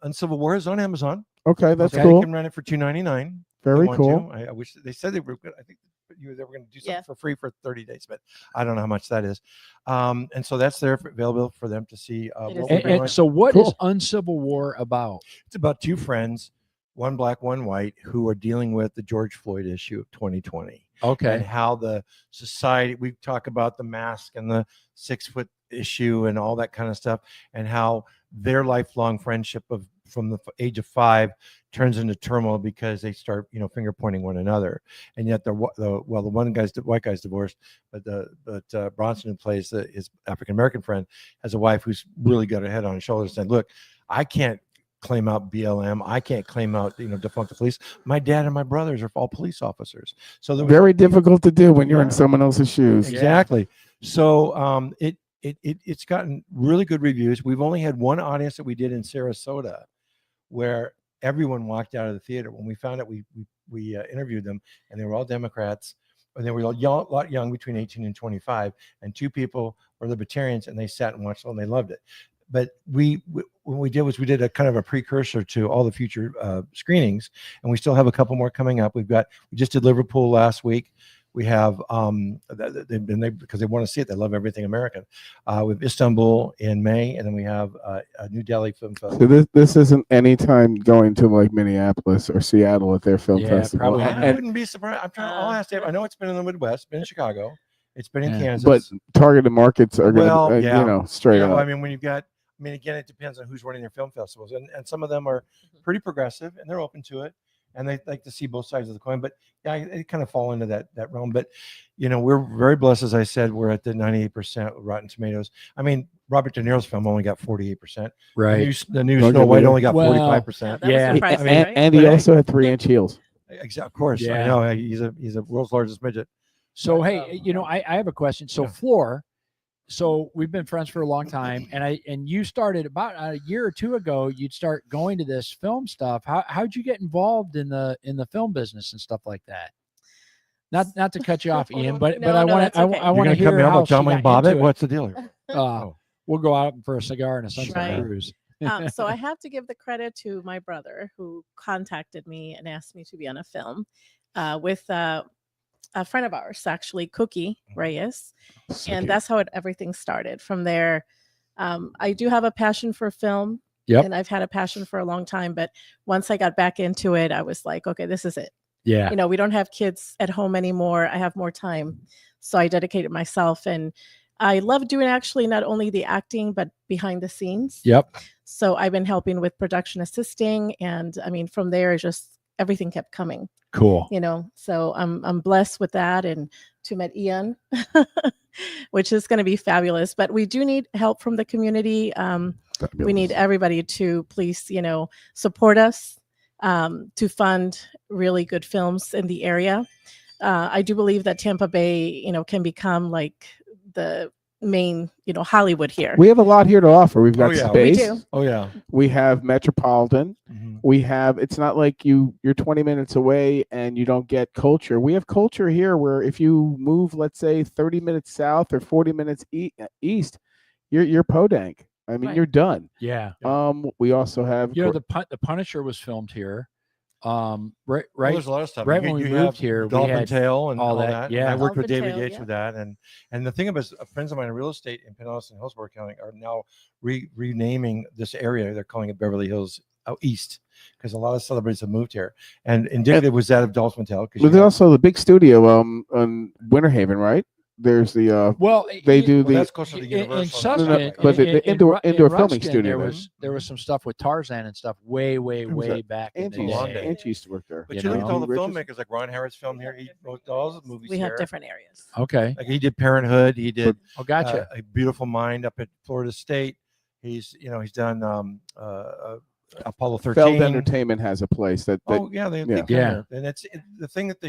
Uncivil War is on Amazon. Okay, that's You cool. can rent it for $2.99. Very cool. I wish they said they were good. I think they were going to do something Yeah. for free for 30 days, but I don't know how much that is. And so that's there available for them to see. It is And so what is Cool. Uncivil War about? It's about two friends, one black, one white, who are dealing with the George Floyd issue of 2020. And Okay. how the society, we talk about the mask and the 6-foot issue and all that kind of stuff, and how their lifelong friendship from the age of 5 turns into turmoil because they start finger pointing one another. And yet the white guy's divorced, but Bronson, who plays his African American friend, has a wife who's really got her head on his shoulders, saying, "Look, I can't claim out BLM. I can't claim out defund the police. My dad and my brothers are all police officers." So there was Very difficult to do when you're in Yeah. someone else's shoes. Exactly. So it's gotten really good reviews. We've only had one audience that we did in Sarasota, where everyone walked out of the theater when we found out. We interviewed them, and they were all Democrats, and they were a lot young, between 18 and 25, and 2 people were libertarians, and they sat and watched it, and they loved it. But what we did a kind of a precursor to all the future screenings, and we still have a couple more coming up. We just did Liverpool last week. We have because they want to see it. They love everything American. We have Istanbul in May, and then we have a New Delhi Film Festival. So this isn't any time going to like Minneapolis or Seattle at their film Yeah, festival. probably I And- wouldn't be surprised. I'll ask Dave. I know it's been in the Midwest, been in Chicago, it's been in Yeah. Kansas. but targeted markets are going to, Well, yeah. straight Yeah, well, up. I mean, when you've got, again, it depends on who's running their film festivals, and some of them are pretty progressive, and they're open to it, and they like to see both sides of the coin. But yeah, it kind of fall into that realm. But we're very blessed, as I said. We're at the 98% Rotten Tomatoes. I mean, Robert De Niro's film only got 48%. Right. The new Don't Snow get White me- only got Well, 45%. That was Yeah. surprising, and, right? and he But hey- also had 3-inch heels. Exactly, of course. Yeah. I know he's a world's largest midget. So But, hey, I have a question. So Yeah. Flor, so we've been friends for a long time, and you started about a year or 2 ago. You'd start going to this film stuff. How'd you get involved in the film business and stuff like that? Not to cut you off, Ian, but No, I no, want that's to okay. I You're want to gonna cut hear me off how like John she Wayne got Bobbitt? into it. What's the deal here? Uh, we'll go out for a cigar and a sunset Right. cruise. So I have to give the credit to my brother, who contacted me and asked me to be on a film with a friend of ours, actually, Cookie Reyes. And that's how everything started. From there, I do have a passion for film. Yep. And I've had a passion for a long time. But once I got back into it, I was like, okay, this is it. Yeah. We don't have kids at home anymore. I have more time. So I dedicated myself. And I love doing actually not only the acting, but behind the scenes. Yep. So I've been helping with production assisting. And I mean, from there, just everything kept coming. Cool. So I'm blessed with that, and to meet Ian, which is going to be fabulous. But we do need help from the community. We need everybody to please, support us to fund really good films in the area. I do believe that Tampa Bay, can become like the main, Hollywood here. We have a lot here to offer. We've got yeah. space. We do. Oh yeah. We have Metropolitan. Mhm. We have, it's not like you're 20 minutes away and you don't get culture. We have culture here where if you move, let's say 30 minutes south or 40 minutes east, you're Podang. I mean, Right. you're done. Yeah. We also have, The Punisher was filmed here. Right. Well, there's a lot of stuff. right You- when we you moved have here, we Dolphin had Tail and all all that, that. yeah. And I worked with Dolphin David Tail, Yates yeah. with that. And the thing about friends of mine in real estate in Pinellas and Hillsborough County are now renaming this area. They're calling it Beverly Hills east, because a lot of celebrities have moved here. And indicative was that of Dolph Mattel. But there's also the big studio on Winter Haven, right? There's the well, they do the that's closer to in Universal. but the indoor filming Ruskin, studio. there was some stuff with Tarzan and stuff way back in the day. Angie used to work there. But You you look at all the Richards? filmmakers, like Ron Harris filmed here. He wrote all the movies We here. have different areas. Okay. Like he did Parenthood. He did Oh, gotcha. A Beautiful Mind up at Florida State. He's done Apollo 13. Feld Entertainment has a place that Oh yeah, they yeah. come here. And the thing that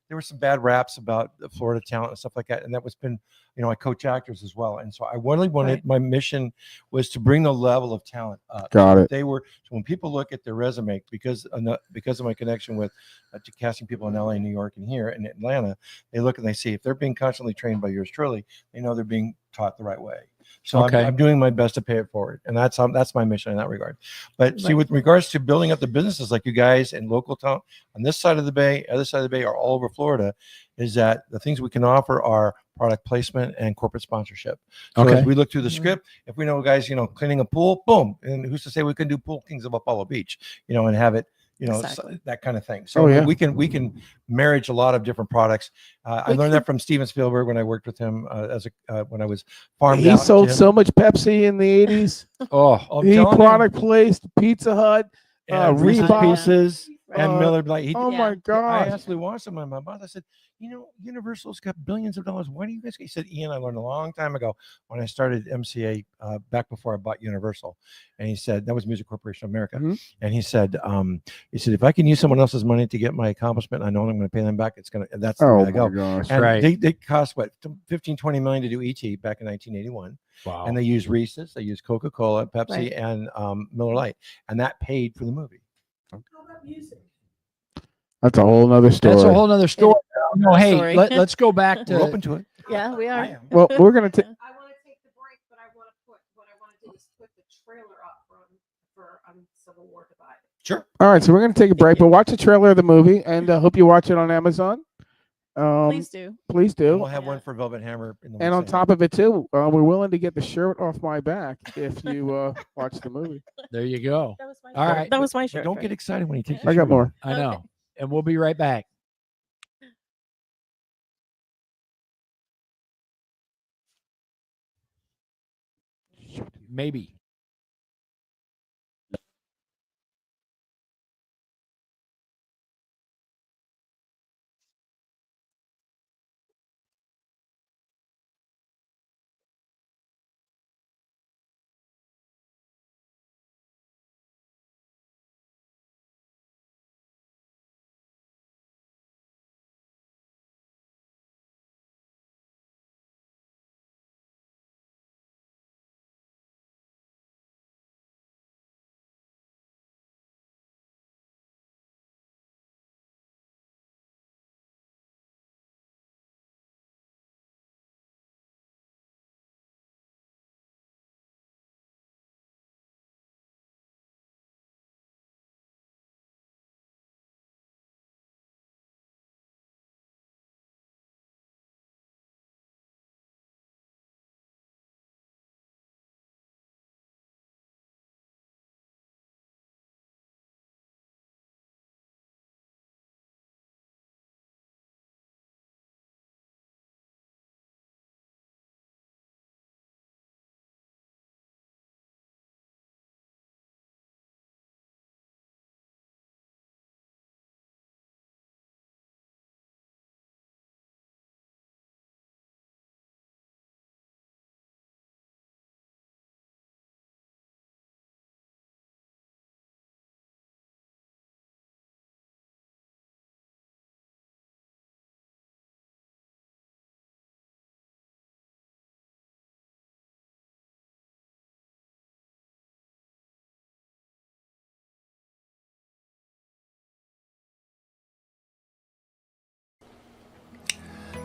there were some bad raps about the Florida talent and stuff like that, and that was been, I coach actors as well, and so I really wanted, my mission was to bring the level of talent up. Got it. They were, so when people look at their resume, because of my connection with to casting people in LA, New York, and here in Atlanta, they look and they see if they're being constantly trained by yours truly, they know they're being taught the right way. So I'm doing my best to pay it forward, and that's my mission in that regard. But see, with regards to building up the businesses like you guys and local town on this side of the bay, other side of the bay, or all over Florida, is that the things we can offer are product placement and corporate sponsorship. So as we look through the script, if we know guys, cleaning a pool, boom, and who's to say we can do Pool Kings of Apollo Beach, and have it. Exactly. That kind of thing. So we can marriage a lot of different products. I learned that from Steven Spielberg when I worked with him when I was farmed he out. sold so much Pepsi in the 80s. I'm He telling product placed Pizza Hut, and Reese's Reebok. Pieces, and Miller Lite. Oh my I God! actually watched him. My boss. I said, Universal's got billions of dollars. Why do you guys? He said, Ian, I learned a long time ago when I started MCA back before I bought Universal, and he said that was Music Corporation of America, and he said, if I can use someone else's money to get my accomplishment, I know I'm going to pay them back. That's the way I go. Gosh. And they cost what 15-20 million to do ET back in 1981. Wow. And they use Reese's, they use Coca-Cola, Pepsi, and Miller Lite, and that paid for the movie. That's a whole nother story. That's a whole other story. No, hey, Sorry. let's go back We're to open to it. Yeah, we are. Well, we're gonna take. I want to take the break, but I want to do is put the trailer up for Civil War Divided. Sure. All right, so we're gonna take a break, but watch the trailer of the movie, and hope you watch it on Amazon. Please do. Please And do. we'll have one for Velvet Hammer. In the And on top of it too, we're willing to get the shirt off my back if you watch the movie. there you go. That was my All shirt. right. That was my But shirt. don't get excited when he takes. I got more. I know. And we'll be right back. Maybe.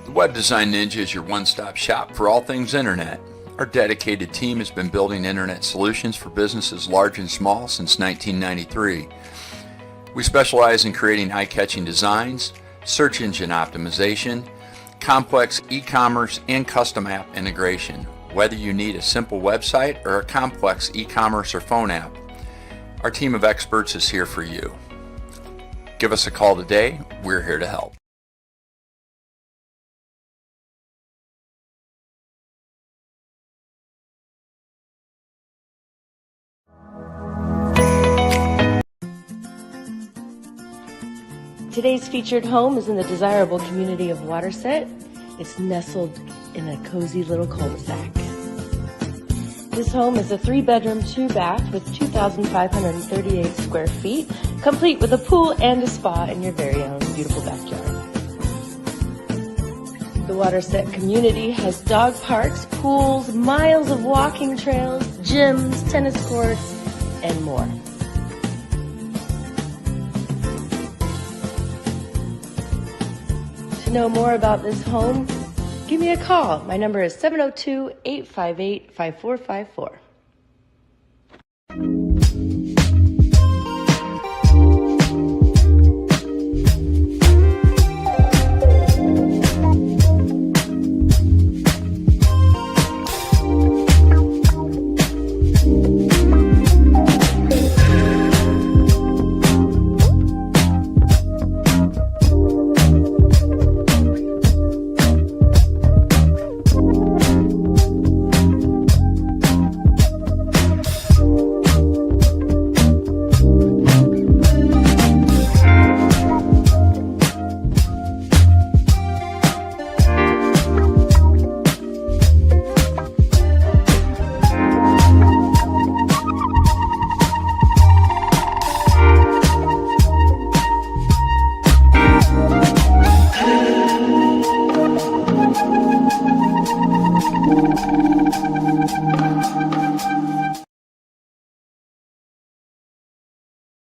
The Web Design Ninja is your one-stop shop for all things internet. Our dedicated team has been building internet solutions for businesses large and small since 1993. We specialize in creating eye-catching designs, search engine optimization, complex e-commerce, and custom app integration, whether you need a simple website or a complex e-commerce or phone app. Our team of experts is here for you. Give us a call today. We're here to help. Today's featured home is in the desirable community of Waterset. It's nestled in a cozy little cul-de-sac. This home is a 3-bedroom, 2-bath with 2,538 square feet, complete with a pool and a spa in your very own beautiful backyard. The Waterset community has dog parks, pools, miles of walking trails, gyms, tennis courts, and more. To know more about this home, give me a call. My number is 702-858-5454.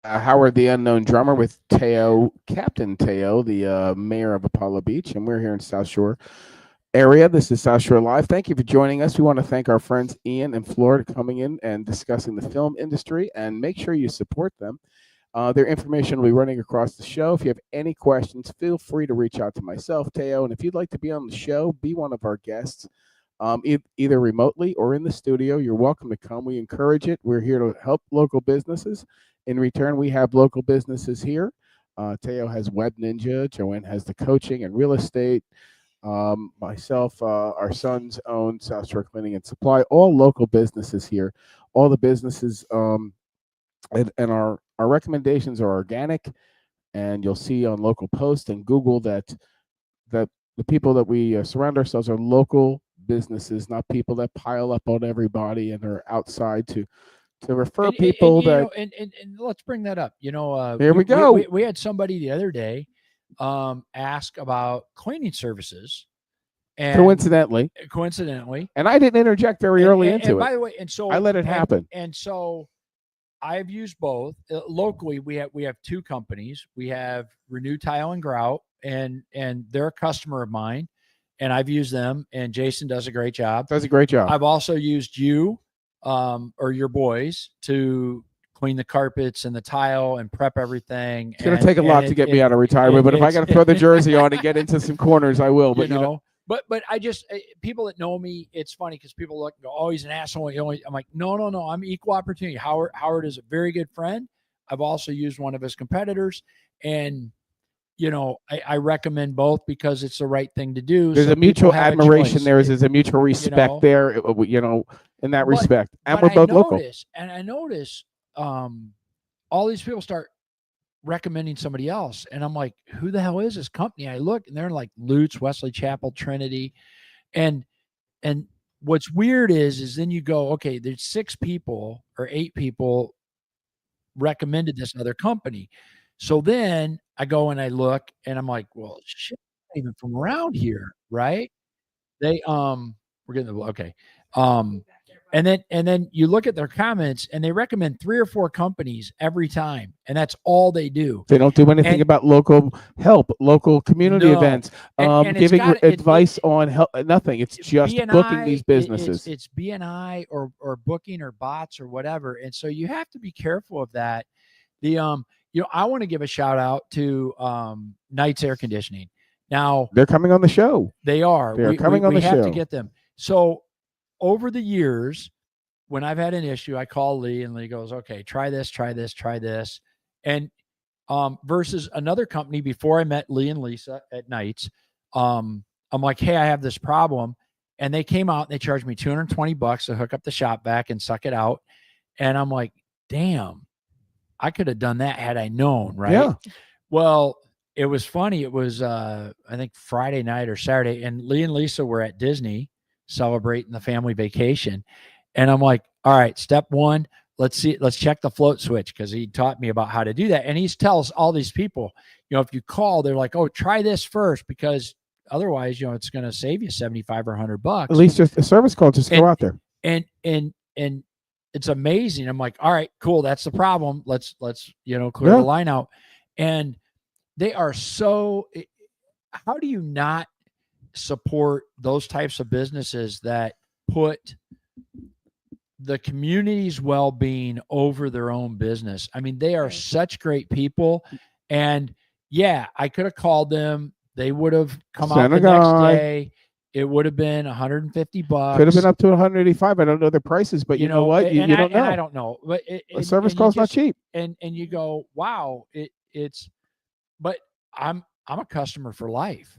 Howard, the unknown drummer, with Teo, Captain Teo, the mayor of Apollo Beach, and we're here in South Shore area. This is South Shore Live. Thank you for joining us. We want to thank our friends Ian and Flor coming in and discussing the film industry, and make sure you support them. Their information will be running across the show. If you have any questions, feel free to reach out to myself, Teo, and if you'd like to be on the show, be one of our guests, either remotely or in the studio, you're welcome to come. We encourage it. We're here to help local businesses. In return, we have local businesses here. Teo has Web Ninja. Joanne has the coaching and real estate. Myself, our sons own South Shore Cleaning and Supply. All local businesses here. All the businesses, and our recommendations are organic. And you'll see on local posts and Google that the people that we surround ourselves are local businesses, not people that pile up on everybody and are outside to refer people that. And let's bring that up. Here we go. We had somebody the other day ask about cleaning services. And Coincidentally, and I didn't interject very early into it. By the way, and so I let it happen. And so I've used both. Locally, we have two companies. We have Renew Tile and Grout, and they're a customer of mine, and I've used them. And Jason does a great job. I've also used you, or your boys, to clean the carpets and the tile and prep everything. It's going to take a lot to get me out of retirement, but if I got to throw the jersey on and get into some corners, I will. But But I just, people that know me, it's funny because people look and go, oh, he's an asshole. I'm like, no. I'm equal opportunity. Howard is a very good friend. I've also used one of his competitors, and I recommend both because it's the right thing to do. There's a mutual admiration there. There's a mutual respect there, in that respect. And we're both local. And I notice all these people start recommending somebody else, and I'm like, who the hell is this company? I look, and they're like Lutz, Wesley Chapel, Trinity, and what's weird is then you go, okay, there's 6 people or 8 people recommended this other company. So then I go and I look, and I'm like, well, shit, not even from around here, right? They we're getting the okay. And then you look at their comments, and they recommend 3 or 4 companies every time, and that's all they do. They don't do anything about local help, local community events, giving advice on help. Nothing. It's just BNI, booking these businesses. It's BNI or booking or bots or whatever, and so you have to be careful of that. I want to give a shout out to Knights Air Conditioning. Now they're coming on the show. They are. They're coming on the show. We have to get them. So over the years, when I've had an issue, I call Lee, and Lee goes, okay, try this, try this, try this. And versus another company before I met Lee and Lisa at Nights, I'm like, hey, I have this problem. And they came out and they charged me $220 to hook up the shop vac and suck it out. And I'm like, damn, I could have done that had I known, right? Yeah. Well, it was funny. It was, I think Friday night or Saturday, and Lee and Lisa were at Disney celebrating the family vacation. And I'm like, all right, step one, let's check the float switch, because he taught me about how to do that. And he tells all these people, if you call, they're like, oh, try this first, because otherwise, it's going to save you $75 or $100. At least just a service call, just go out there. And it's amazing. I'm like, all right, cool. That's the problem. Let's clear the line out. And they are so, how do you not support those types of businesses that put the community's well-being over their own business? I mean, they are such great people. And yeah, I could have called them. They would have come out the next day. It would have been $150. Could have been up to $185. I don't know the prices, but you know what? You don't know. I don't know. But a service call's not cheap. And you go, wow, it's. But I'm a customer for life.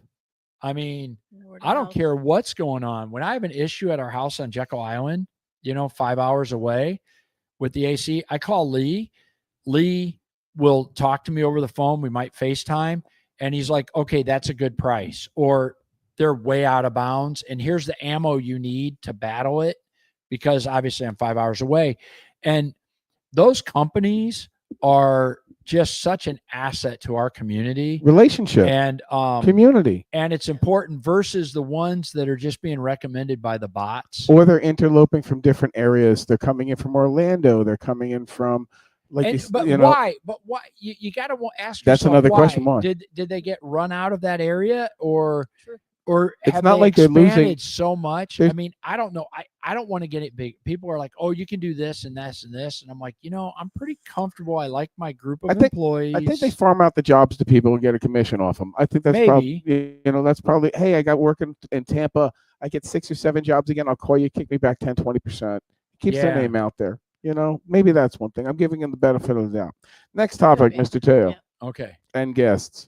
I mean, I don't care what's going on. When I have an issue at our house on Jekyll Island, 5 hours away with the AC, I call Lee. Lee will talk to me over the phone. We might FaceTime, and he's like, okay, that's a good price, or they're way out of bounds, and here's the ammo you need to battle it, because obviously I'm 5 hours away. And those companies are just such an asset to our community, relationship, and community. And it's important versus the ones that are just being recommended by the bots, or they're interloping from different areas. They're coming in from Orlando. They're coming in from why? But why? You got to ask yourself. That's another why. question. Why did they get run out of that area, or? Sure. Or it's have not they like they're losing so much. I mean, I don't know. I don't want to get it big. People are like, oh, you can do this and this and this. And I'm like, I'm pretty comfortable. I like my group of employees. I think they farm out the jobs to people and get a commission off them. I think that's probably, that's probably, hey, I got working in Tampa. I get 6 or 7 jobs again. I'll call you, kick me back 10, 20%. Keeps their name out there. Maybe that's one thing. I'm giving them the benefit of the doubt. Next topic, Mr. Teo. Yeah. Okay. And guests.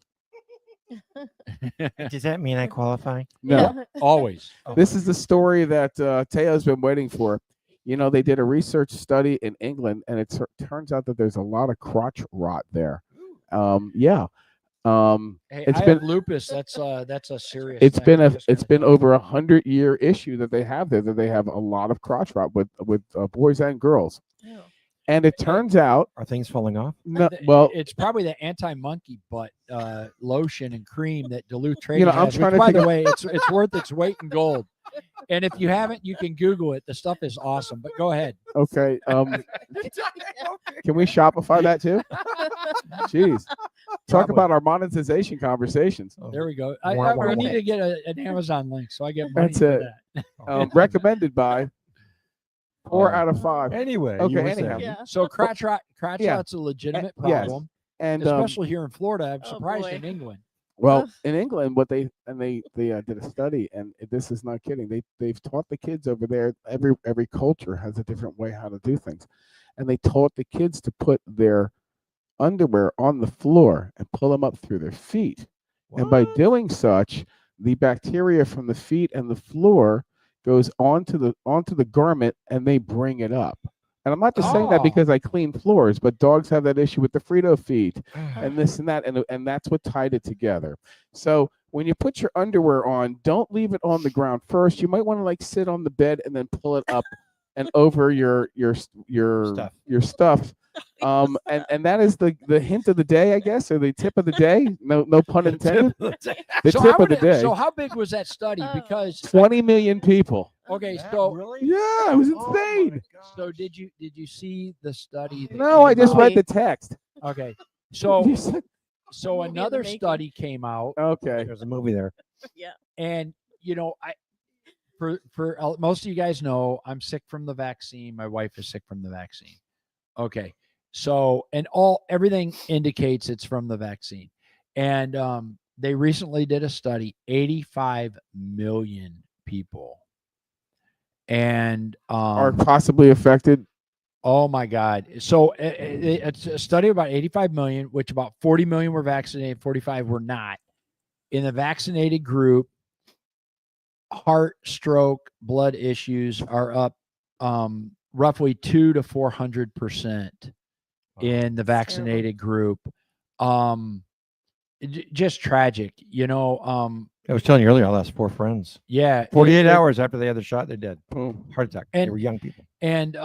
Does that mean I qualify? No, always. This is the story that Teo's been waiting for. They did a research study in England, and it turns out that there's a lot of crotch rot there. Hey, it's been lupus. That's a serious. It's been over 100-year issue that they have there. That they have a lot of crotch rot with boys and girls. Oh. And it turns out, are things falling off? No, well, it's probably the anti-monkey butt lotion and cream that Duluth Trading has. I'm trying to by the way, it's worth its weight in gold. And if you haven't, you can Google it. The stuff is awesome. But go ahead. Okay. Can we Shopify that too? Jeez. Talk about our monetization conversations. There we go. I need to get an Amazon link so I get money. That's it. Recommended by 4 out of 5. Anyway, so crotch rot's a legitimate problem, and especially here in Florida. I'm surprised in England. Well, in England, they did a study, and this is not kidding. They've taught the kids over there. Every culture has a different way how to do things, and they taught the kids to put their underwear on the floor and pull them up through their feet. What? And by doing such, the bacteria from the feet and the floor goes onto the garment, and they bring it up. And I'm not just saying that because I clean floors, but dogs have that issue with the Frito feet and this and that, and that's what tied it together. So when you put your underwear on, don't leave it on the ground first. You might want to sit on the bed and then pull it up and over your stuff. And that is the hint of the day, I guess, or the tip of the day. No pun intended. The tip of the day. So how big was that study? Because 20 million people. Okay, so really? Yeah, it was insane. So did you see the study? No, I just read the text. Okay, so another study came out. Okay, there's a movie there. Yeah, and for most of you guys know, I'm sick from the vaccine. My wife is sick from the vaccine. Okay. So, and everything indicates it's from the vaccine. And they recently did a study, 85 million people. and Are possibly affected. oh my God. So it's a study of about 85 million, which about 40 million were vaccinated, 45 were not. In the vaccinated group, heart, stroke, blood issues are up roughly 200 to 400% in the vaccinated group. Just tragic, you know. I was telling you earlier, I lost 4 friends. Yeah, 48 hours after they had the shot, they're dead. Boom. Heart attack. And- they were young people. and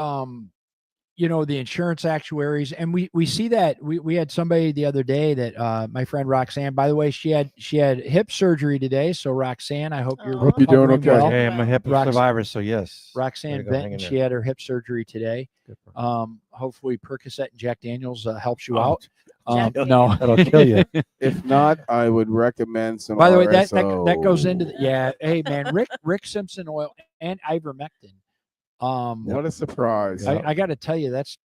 you know, the insurance actuaries, and we see that we had somebody the other day that my friend Roxanne, by the way, she had hip surgery today. So Roxanne, I hope you're Hope you're doing recovering okay. well. Hey, I'm a hip Rox- survivor, so yes. Roxanne Gotta go hang Benton, in she there. had her hip surgery today. Good for her. Hopefully Percocet and Jack Daniels helps you Oh, out. Jack No, That'll kill you. If not, I would recommend some. By the way, that RSO. goes into the, yeah. Hey man, Rick Simpson oil and ivermectin. What a surprise! I got to tell you, that's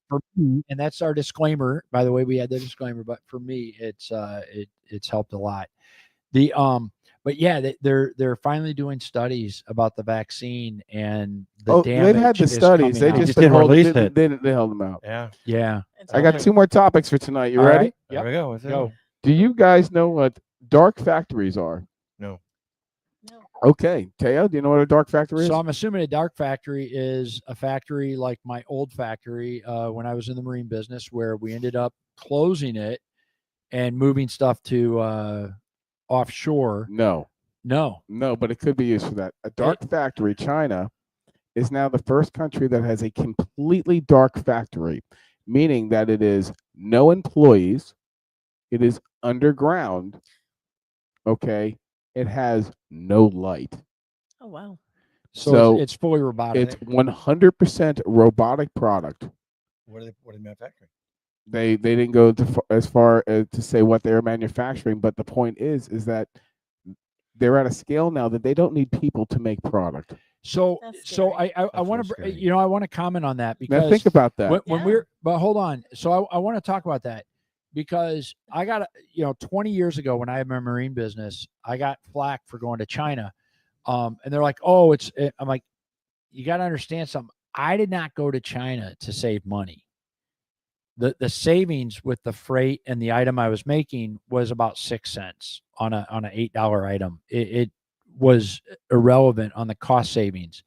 for me, and that's our disclaimer. By the way, we had the disclaimer, but for me, it's helped a lot. But yeah, they're finally doing studies about the vaccine and the damage. They've had the is studies. They coming out. just didn't release they, it. they held them out. Yeah. Yeah. I got 2 more topics for tonight. You All ready? right. There Yep. we go. What's that? Go. Do you guys know what dark factories are? No. No. Okay, Teo, do you know what a dark factory is? So I'm assuming a dark factory is a factory like my old factory when I was in the marine business, where we ended up closing it and moving stuff to offshore. No, No. but it could be used for that. A dark factory, China, is now the first country that has a completely dark factory, meaning that it is no employees, it is underground, okay? It has no light. Oh wow. So it's fully robotic. It's 100% robotic product. What are they manufacturing? They didn't go as far as to say what they're manufacturing, but the point is that they're at a scale now that they don't need people to make product. So That's so scary. I want to scary. I want to comment on that because Now think about that. when Yeah. we're but hold on. So I want to talk about that because I got 20 years ago when I had my marine business, I got flack for going to China. And they're like, "Oh, I'm like, you got to understand something. I did not go to China to save money. The savings with the freight and the item I was making was about 6 cents on an $8 item. It was irrelevant on the cost savings.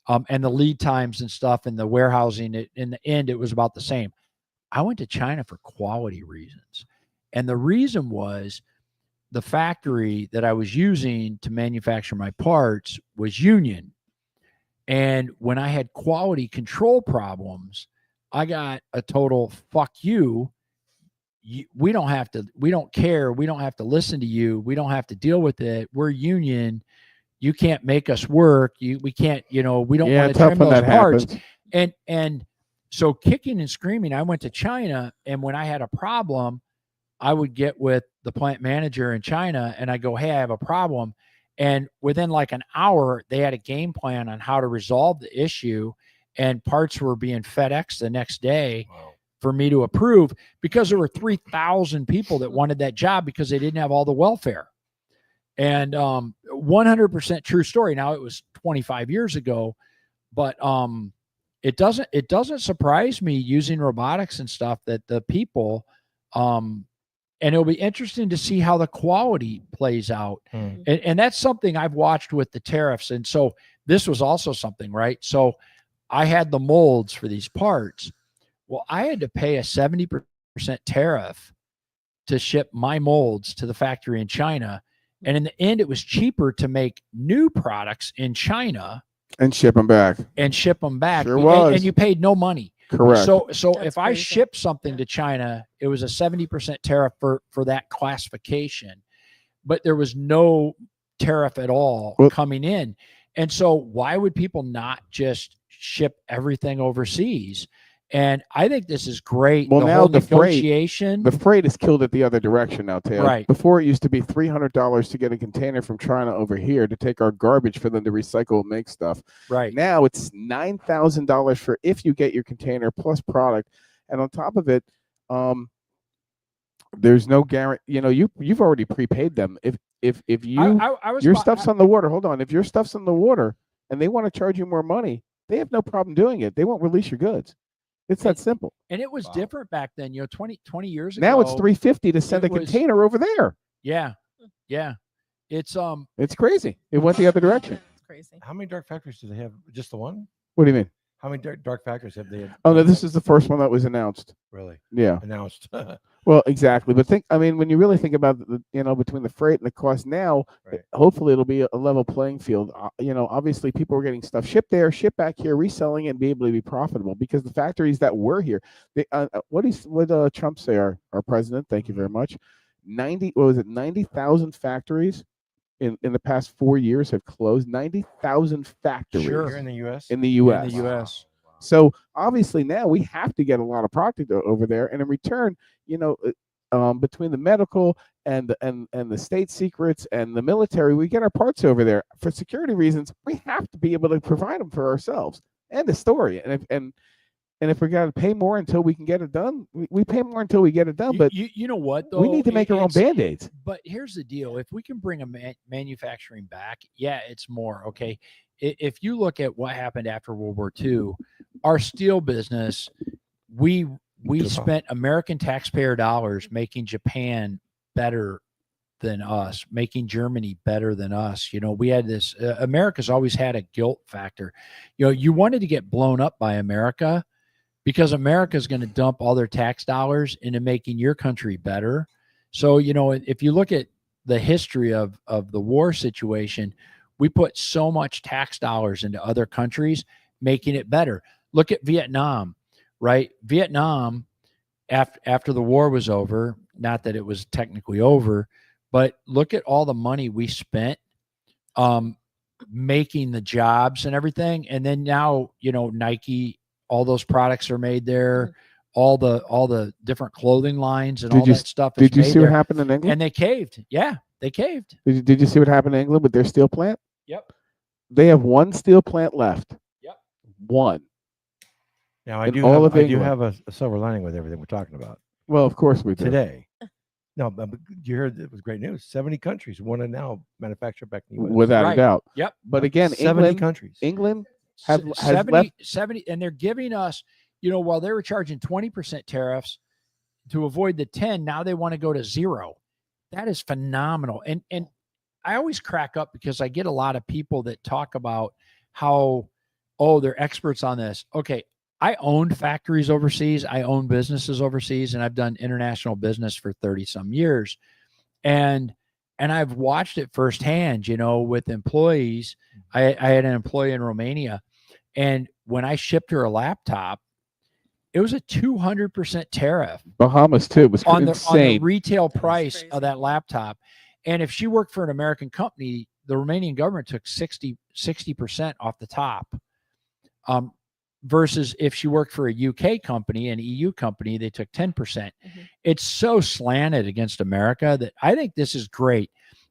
And the lead times and stuff and the warehousing, in the end, it was about the same. I went to China for quality reasons. And the reason was the factory that I was using to manufacture my parts was union. And when I had quality control problems, I got a total fuck you. We don't care. We don't have to listen to you. We don't have to deal with it. We're union. You can't make us work. We can't, we don't want to trim those parts. And so kicking and screaming, I went to China, and when I had a problem, I would get with the plant manager in China and I go, "Hey, I have a problem." And within like an hour, they had a game plan on how to resolve the issue, and parts were being FedEx the next day for me to approve because there were 3,000 people that wanted that job because they didn't have all the welfare. And 100% true story. Now, it was 25 years ago, but it doesn't surprise me using robotics and stuff that the people and it'll be interesting to see how the quality plays out. And that's something I've watched with the tariffs. And so this was also something, right? So I had the molds for these parts. Well, I had to pay a 70% tariff to ship my molds to the factory in China. And in the end, it was cheaper to make new products in China And ship them back. Sure was. And you paid no money. Correct. So That's if I crazy. ship something to China, it was a 70% tariff for that classification, but there was no tariff at all coming in. And so why would people not just ship everything overseas? And I think this is great. Well, the now whole the negotiation. freight is killed it the other direction now, Teo. Right. Before it used to be $300 to get a container from China over here to take our garbage for them to recycle and make stuff. Right. Now it's $9,000 for if you get your container plus product, and on top of it, there's no guarantee. You've already prepaid them. If you I was your bu- stuff's on the water, hold on. If your stuff's on the water and they want to charge you more money, they have no problem doing it. They won't release your goods. It's that simple. And it was different back then, 20 years Now ago. it's $350 to send a container over there. Yeah. Yeah. It's crazy. It went the other direction. It's crazy. How many dark factories do they have? Just the one? What do you mean? How many dark factories have they had? Oh no, this is the first one that was announced. Really? Yeah. Announced. Well, exactly. But when you really think about between the freight and the cost now, hopefully it'll be a level playing field. Obviously people are getting stuff shipped there, shipped back here, reselling it, and be able to be profitable because the factories that were here, what did Trump say? Our president, thank you very much. 90,000 factories in the past 4 years have closed. 90,000 factories. Here in the U.S. In the U.S. In the U.S. So obviously now we have to get a lot of product over there, and in return, between the medical and the state secrets and the military, we get our parts over there for security reasons. We have to be able to provide them for ourselves. End of story. And if we got to pay more until we can get it done, we pay more until we get it done. But you know what though, we need to make our own Band-Aids. But here's the deal: if we can bring a manufacturing back, yeah, it's more okay. If you look at what happened after World War II, our steel business, we spent American taxpayer dollars making Japan better than us, making Germany better than us. We had this. America's always had a guilt factor. You wanted to get blown up by America, because America is going to dump all their tax dollars into making your country better. So, if you look at the history of the war situation, we put so much tax dollars into other countries, making it better. Look at Vietnam, right? Vietnam, after the war was over, not that it was technically over, but look at all the money we spent making the jobs and everything. And then now, Nike, all those products are made there. All the different clothing lines and that stuff. Did you see what happened in England? And they caved. Yeah, they caved. Did you see what happened in England with their steel plant? Yep. They have one steel plant left. Yep. One. Now I do have a silver lining with everything we're talking about. Well, of course we do. Today. No, but you heard it was great news. 70 countries want to now manufacture back in the U.S. Without a doubt. Yep. But again, 70 countries. England has 70, left 70, and they're giving us, while they were charging 20% tariffs to avoid the 10, now they want to go to 0. That is phenomenal. And I always crack up because I get a lot of people that talk about how, they're experts on this. Okay. I owned factories overseas. I own businesses overseas, and I've done international business for 30 some years. And I've watched it firsthand, with employees. I had an employee in Romania, and when I shipped her a laptop, it was a 200% tariff. Bahamas too. It was on insane. The retail price of that laptop. And if she worked for an American company, the Romanian government took 60% off the top. Versus if she worked for a UK company, an EU company, they took 10%. Mm-hmm. It's so slanted against America that I think this is great.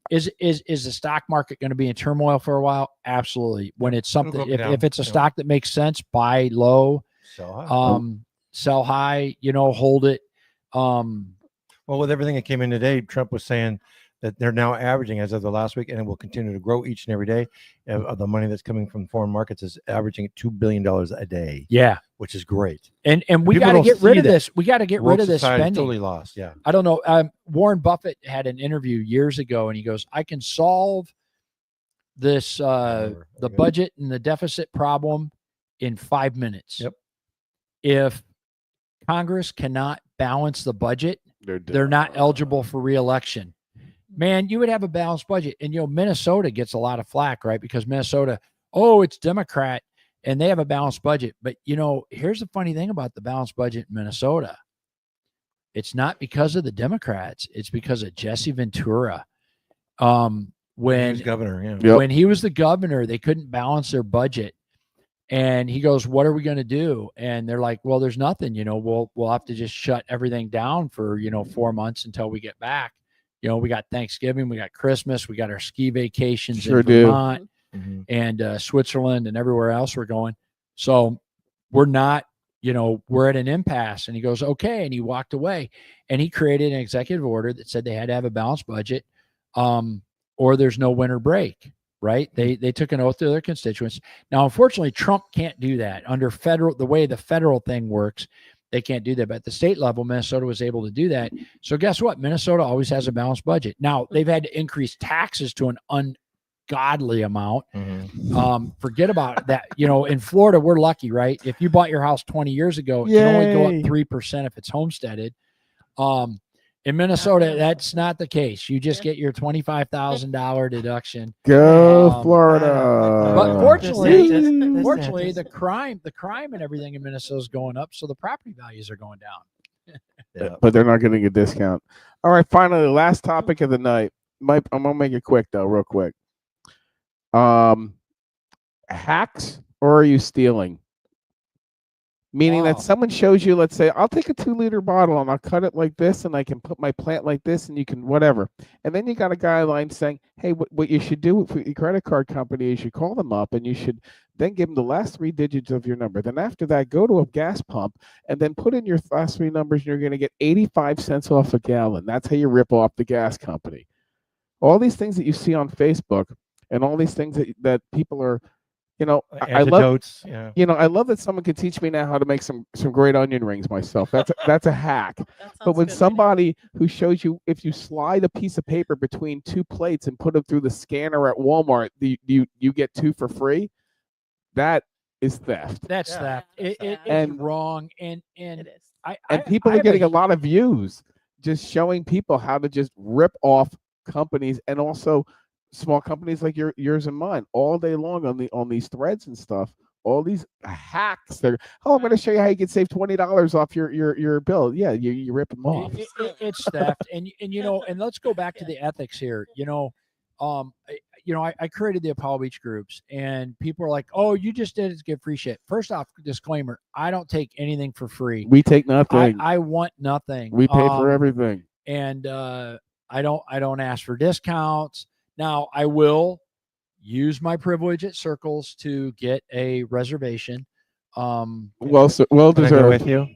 Is the stock market going to be in turmoil for a while? Absolutely. When it's something, if it's a stock that makes sense, buy low, sell high, hold it. Well, with everything that came in today, Trump was saying that they're now averaging, as of the last week, and it will continue to grow each and every day, of the money that's coming from foreign markets is averaging $2 billion a day. Yeah. Which is great. And we got to get rid of this. We got to get rid of this spending. Totally lost. Yeah. I don't know. Warren Buffett had an interview years ago, and he goes, I can solve this, the budget and the deficit problem in 5 minutes. Yep. If Congress cannot balance the budget, they're not eligible for re-election. Man, you would have a balanced budget. And, Minnesota gets a lot of flack, right? Because Minnesota, it's Democrat and they have a balanced budget. But, here's the funny thing about the balanced budget in Minnesota. It's not because of the Democrats. It's because of Jesse Ventura. When he was governor, yeah. Yep. When he was the governor, they couldn't balance their budget. And he goes, what are we going to do? And they're like, well, there's nothing, we'll have to just shut everything down for, 4 months until we get back. We got Thanksgiving, we got Christmas, we got our ski vacations in Vermont and Switzerland and everywhere else we're going. So we're not, we're at an impasse. And he goes, okay. And he walked away and he created an executive order that said they had to have a balanced budget or there's no winter break. right? They took an oath to their constituents. Now, unfortunately, Trump can't do that under the way the federal thing works. They can't do that. But at the state level, Minnesota was able to do that. So guess what? Minnesota always has a balanced budget. Now, they've had to increase taxes to an ungodly amount. Forget about that. In Florida, we're lucky, right? If you bought your house 20 years ago, it can only go up 3% if it's homesteaded. In Minnesota, that's not the case. You just get your $25,000 deduction. Go Florida. But fortunately, the crime and everything in Minnesota is going up, so the property values are going down. But they're not getting a discount. All right, finally, last topic of the night. I'm gonna make it quick though, real quick. Hacks, or are you stealing? Meaning that someone shows you, let's say, I'll take a 2-liter bottle and I'll cut it like this, and I can put my plant like this, and you can whatever. And then you got a guideline saying, hey, what you should do for your credit card company is you call them up and you should then give them the last 3 digits of your number. Then after that, go to a gas pump and then put in your last 3 numbers, and you're going to get 85 cents off a gallon. That's how you rip off the gas company. All these things that you see on Facebook and all these things that people are, I love, I love that someone could teach me now how to make some great onion rings myself. That's a hack. But when somebody who shows you, if you slide a piece of paper between 2 plates and put them through the scanner at Walmart, you get 2 for free. That is theft. That's theft. It's wrong. And It is. And people are getting a lot of views just showing people how to just rip off companies, and also small companies like yours and mine, all day long on these threads and stuff. All these hacks. I'm going to show you how you can save $20 off your bill. Yeah, you rip them off. It's theft, and let's go back to the ethics here. I created the Apollo Beach groups, and people are like, "Oh, you just did it to get free shit." First off, disclaimer: I don't take anything for free. We take nothing. I want nothing. We pay for everything, and I don't ask for discounts. Now, I will use my privilege at Circles to get a reservation. Well deserved. With you.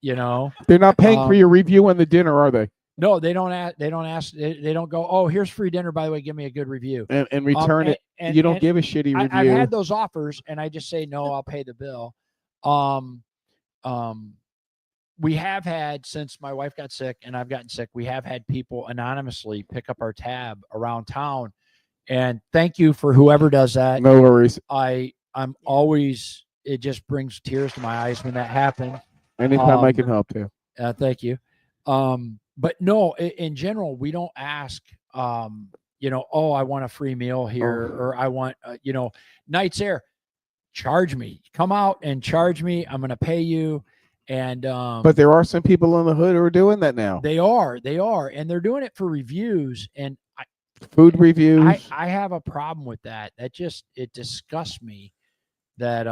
They're not paying for your review and the dinner, are they? No, they don't ask. They don't ask. They don't go, "Oh, here's free dinner. By the way, give me a good review." And return it. You don't give a shitty review. I've had those offers, and I just say no. I'll pay the bill. We have had, since my wife got sick and I've gotten sick, we have had people anonymously pick up our tab around town. And thank you for whoever does that. No worries. I'm always, it just brings tears to my eyes when that happens. Anytime I can help you. Thank you. But no, in general, we don't ask, oh, I want a free meal here, or I want, Nights Air, charge me. Come out and charge me. I'm going to pay you. And but there are some people in the hood who are doing that now. They are, and they're doing it for reviews and food reviews. I have a problem with that. It disgusts me that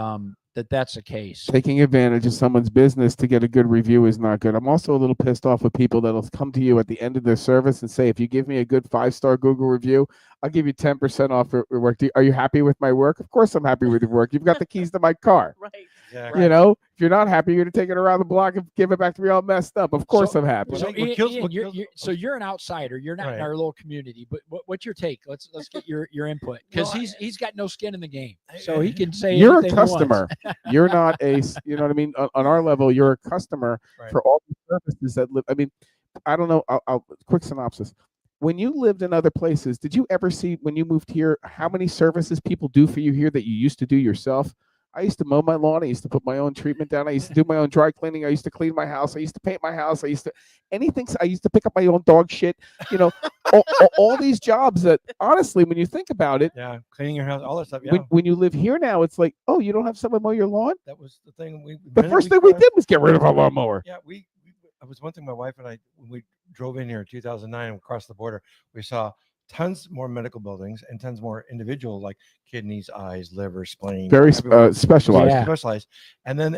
that's the case. Taking advantage of someone's business to get a good review is not good. I'm also a little pissed off with people that'll come to you at the end of their service and say, if you give me a good 5-star Google review, I'll give you 10% off your work. Are you happy with my work? Of course I'm happy with your work. You've got the keys to my car. Right. Exactly. If you're not happy, you're going to take it around the block and give it back to me all messed up. Of course I'm happy. So, Ian, you're an outsider. You're not in our little community. But what's your take? Let's get your input, because he's got no skin in the game, so he can say you're a customer. You're not a, you know what I mean? On our level, you're a customer for all the services that live. I mean, I don't know. I'll quick synopsis. When you lived in other places, did you ever see, when you moved here, how many services people do for you here that you used to do yourself? I used to mow my lawn. I used to put my own treatment down. I used to do my own dry cleaning. I used to clean my house. I used to paint my house. I used to pick up my own dog shit. All these jobs that, honestly, when you think about it, cleaning your house, all that stuff. Yeah. When you live here now, it's like, oh, you don't have someone mow your lawn? That was the thing. The first thing we did was get rid of our lawnmower. Yeah, it was one thing my wife and I, when we drove in here in 2009 and across the border, we saw tons more medical buildings and tons more individual, like kidneys, eyes, liver, spleen, very specialized. Specialized. And then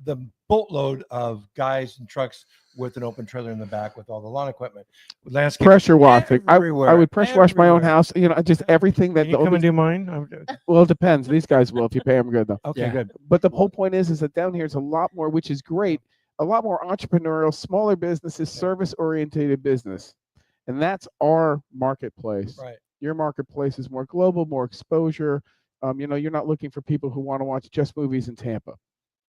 the boatload of guys and trucks with an open trailer in the back with all the lawn equipment, with landscape, pressure washing. I would pressure wash my own house. Just everything that. Can you come and do mine? Well, it depends. These guys will, if you pay them good though. Okay, good. But the whole point is that down here is a lot more, which is great. A lot more entrepreneurial, smaller businesses, service-oriented business. And that's our marketplace. Right. Your marketplace is more global, more exposure. You're not looking for people who want to watch just movies in Tampa.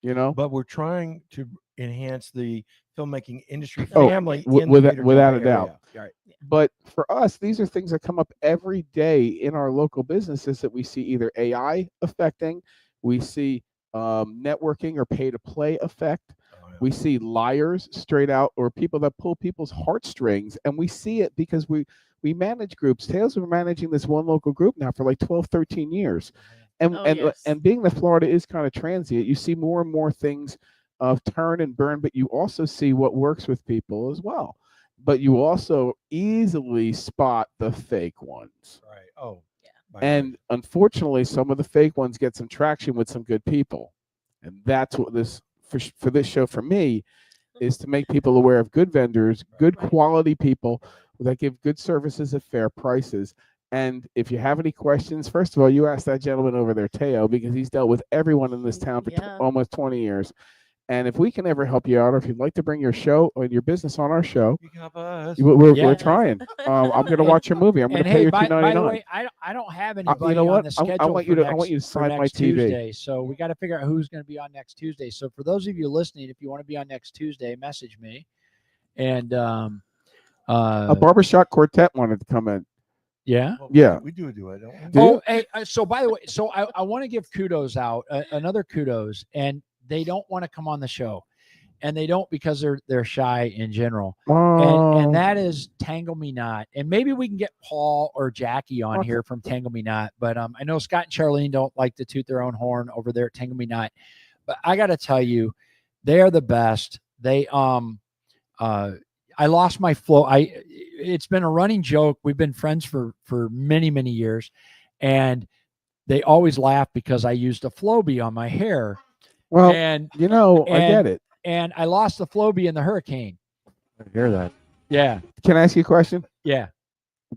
But we're trying to enhance the filmmaking industry Oh, family without a doubt. Right. But for us, these are things that come up every day in our local businesses that we see either AI affecting, we see networking or pay to play effect. We see liars straight out, or people that pull people's heartstrings, and we see it because we manage groups. Teo's been managing this one local group now for like 12, 13 years. And being that Florida is kind of transient, you see more and more things of turn and burn, but you also see what works with people as well. But you also easily spot the fake ones. Right. Oh, yeah. And unfortunately, some of the fake ones get some traction with some good people. And that's what this for this show for me is to make people aware of good vendors, good quality people that give good services at fair prices. And if you have any questions, first of all, you ask that gentleman over there, Teo, because he's dealt with everyone in this town for almost 20 years. And if we can ever help you out, or if you'd like to bring your show or your business on our show, you can help us. We're trying. I'm going to watch your movie. I'm going to pay you $2.99. By the way, I don't have anybody you know what? on the schedule. I want you to sign my TV. Tuesday, so we got to figure out who's going to be on next Tuesday. So for those of you listening, if you want to be on next Tuesday, message me. And a barbershop quartet wanted to come in. Yeah. Well, yeah. We do it, don't we? Hey, so by the way, I want to give kudos out, another kudos, and they don't want to come on the show, and they don't because they're shy in general. And that is Tangle Me Not. And maybe we can get Paul or Jackie on here from Tangle Me Not. But I know Scott and Charlene don't like to toot their own horn over there at Tangle Me Not. But I got to tell you, they are the best. They I lost my flow. It's been a running joke. We've been friends for many, many years, and they always laugh because I used a Flowbee on my hair. Well, I get it. And I lost the Flowbee in the hurricane. I hear that. Yeah. Can I ask you a question? Yeah.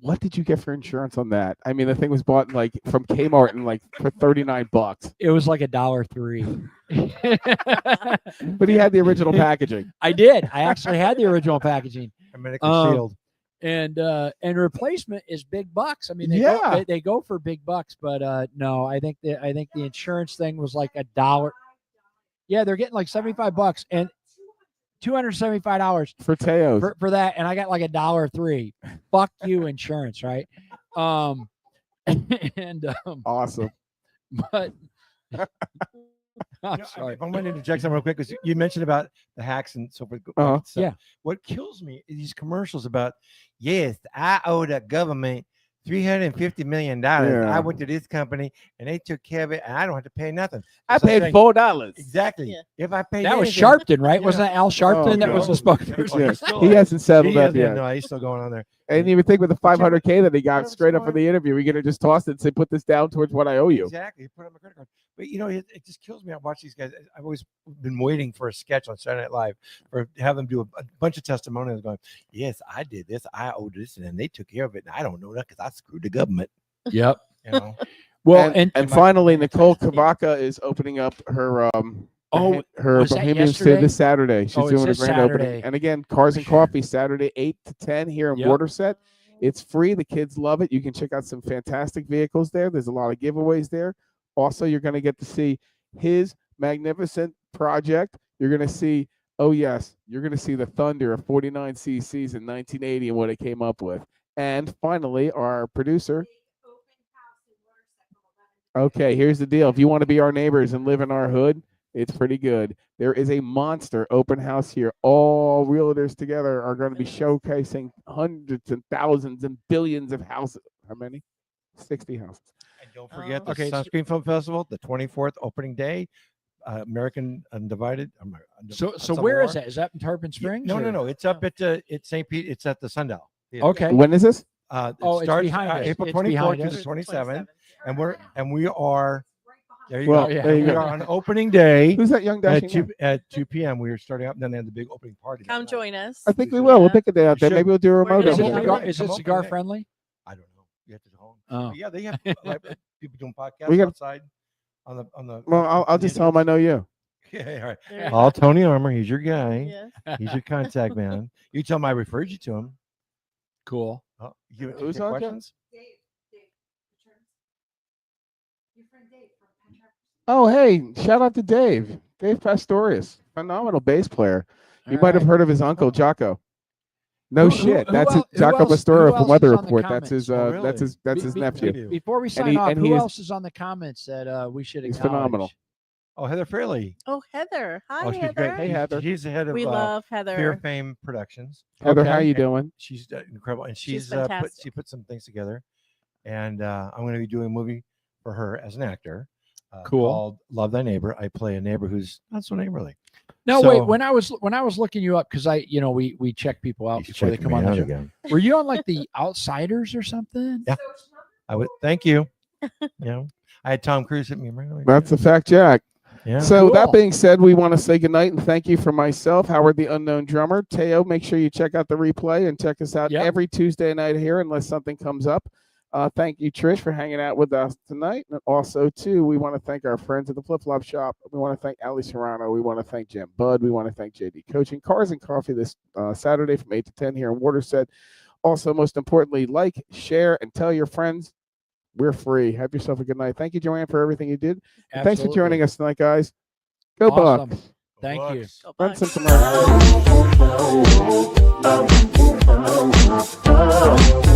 What did you get for insurance on that? I mean, the thing was bought from Kmart and for $39. It was like $1.03. But he had the original packaging. I did. I actually had the original packaging. Sealed. And replacement is big bucks. I mean, they go for big bucks, but no, I think the insurance thing was like $1. Yeah, they're getting like $75 and $275 for Teo's for that, and I got like $1.03. Fuck you, insurance, right? Awesome. But I'm sorry. If I'm going to interject something real quick, because you mentioned about the hacks and so forth. Yeah. What kills me is these commercials about, yes, I owe the government $350 million. Yeah. I went to this company and they took care of it, and I don't have to pay nothing. I paid $4. Exactly. Yeah. If I paid that was Sharpton, right? Yeah. Wasn't that Al Sharpton that was the spokesperson? He hasn't settled up yet. No, he's still going on there. I didn't even think with the $500K that he got straight up for the interview, we could have just tossed it and say, put this down towards what I owe you. Exactly. Put it on my credit card. But it just kills me. I watch these guys. I've always been waiting for a sketch on Saturday Night Live or have them do a bunch of testimonials going, yes, I did this, I owed this, and then they took care of it, and I don't know that because I screwed the government. Yep. Well, and finally, Nicole Kavaka is opening up her her Bohemian Stay this Saturday. She's doing a grand opening. And again, Cars and Coffee Saturday 8 to 10 here in Waterset. It's free. The kids love it. You can check out some fantastic vehicles there. There's a lot of giveaways there. Also, you're going to get to see his magnificent project. You're going to see, you're going to see the Thunder of 49 cc's in 1980 and what it came up with. And finally, our producer. Okay, here's the deal. If you want to be our neighbors and live in our hood, it's pretty good. There is a monster open house here. All realtors together are going to be showcasing hundreds and thousands and billions of houses. How many? 60 houses. And don't forget the Sunscreen Film Festival, the 24th opening day, American Undivided. So where is that? Is that in Tarpon Springs? No. It's up at it's St. Pete. It's at the Sundial. Okay. When is this? It starts behind April 24th to the 27th, and we are. There you go. Yeah. We are on opening day. Who's that young dashing at 2 p.m. We are starting up, and then they have the big opening party. Come join us. I think we will. We'll pick a day out there. Maybe we'll do a remote. Is it cigar friendly? I don't know. You have to go home. Oh. Yeah, they have people doing podcasts outside on the. Well, I'll just tell them I know you. Yeah, all right. All Tony Armour. He's your guy. He's your contact man. You tell him I referred you to him. Cool. You Who's on questions? Oh, hey, shout out to Dave Pastorius, phenomenal bass player. You might have heard of his uncle Jocko. No shit, that's Jocko Pastorius from Weather Report. That's his. That's his nephew. Before we sign off, who else is on the comments that we should acknowledge? He's phenomenal. Oh, Heather Fairley. Oh, Heather. Hi, Oh, she's Heather. great. Hey, Heather. She's the head of We love Heather. Fear Fame Productions. Heather, how you doing? She's incredible, and She's she put some things together, and I'm going to be doing a movie for her as an actor. Cool. Called Love Thy Neighbor. I play a neighbor who's not so neighborly. No, So- wait. When I was looking you up, because we check people out You before they checked come me on the out show. again. Were you on like the Outsiders or something? Yeah. I would. Thank you. I had Tom Cruise hit me. That's a fact, Jack. Yeah. So that Cool. being said, we want to say goodnight and thank you for myself, Howard the Unknown Drummer. Teo, make sure you check out the replay and check us out every Tuesday night here unless something comes up. Thank you, Trish, for hanging out with us tonight. And also, too, we want to thank our friends at the Flip Flop Shop. We want to thank Ali Serrano. We want to thank Jim Budd. We want to thank JD Coaching. Cars and Coffee this Saturday from 8 to 10 here in Waterset. Also, most importantly, like, share, and tell your friends. We're free. Have yourself a good night. Thank you, Joanne, for everything you did. And thanks for joining us tonight, guys. Go Awesome. Bucks. Thank you. Run some commercials.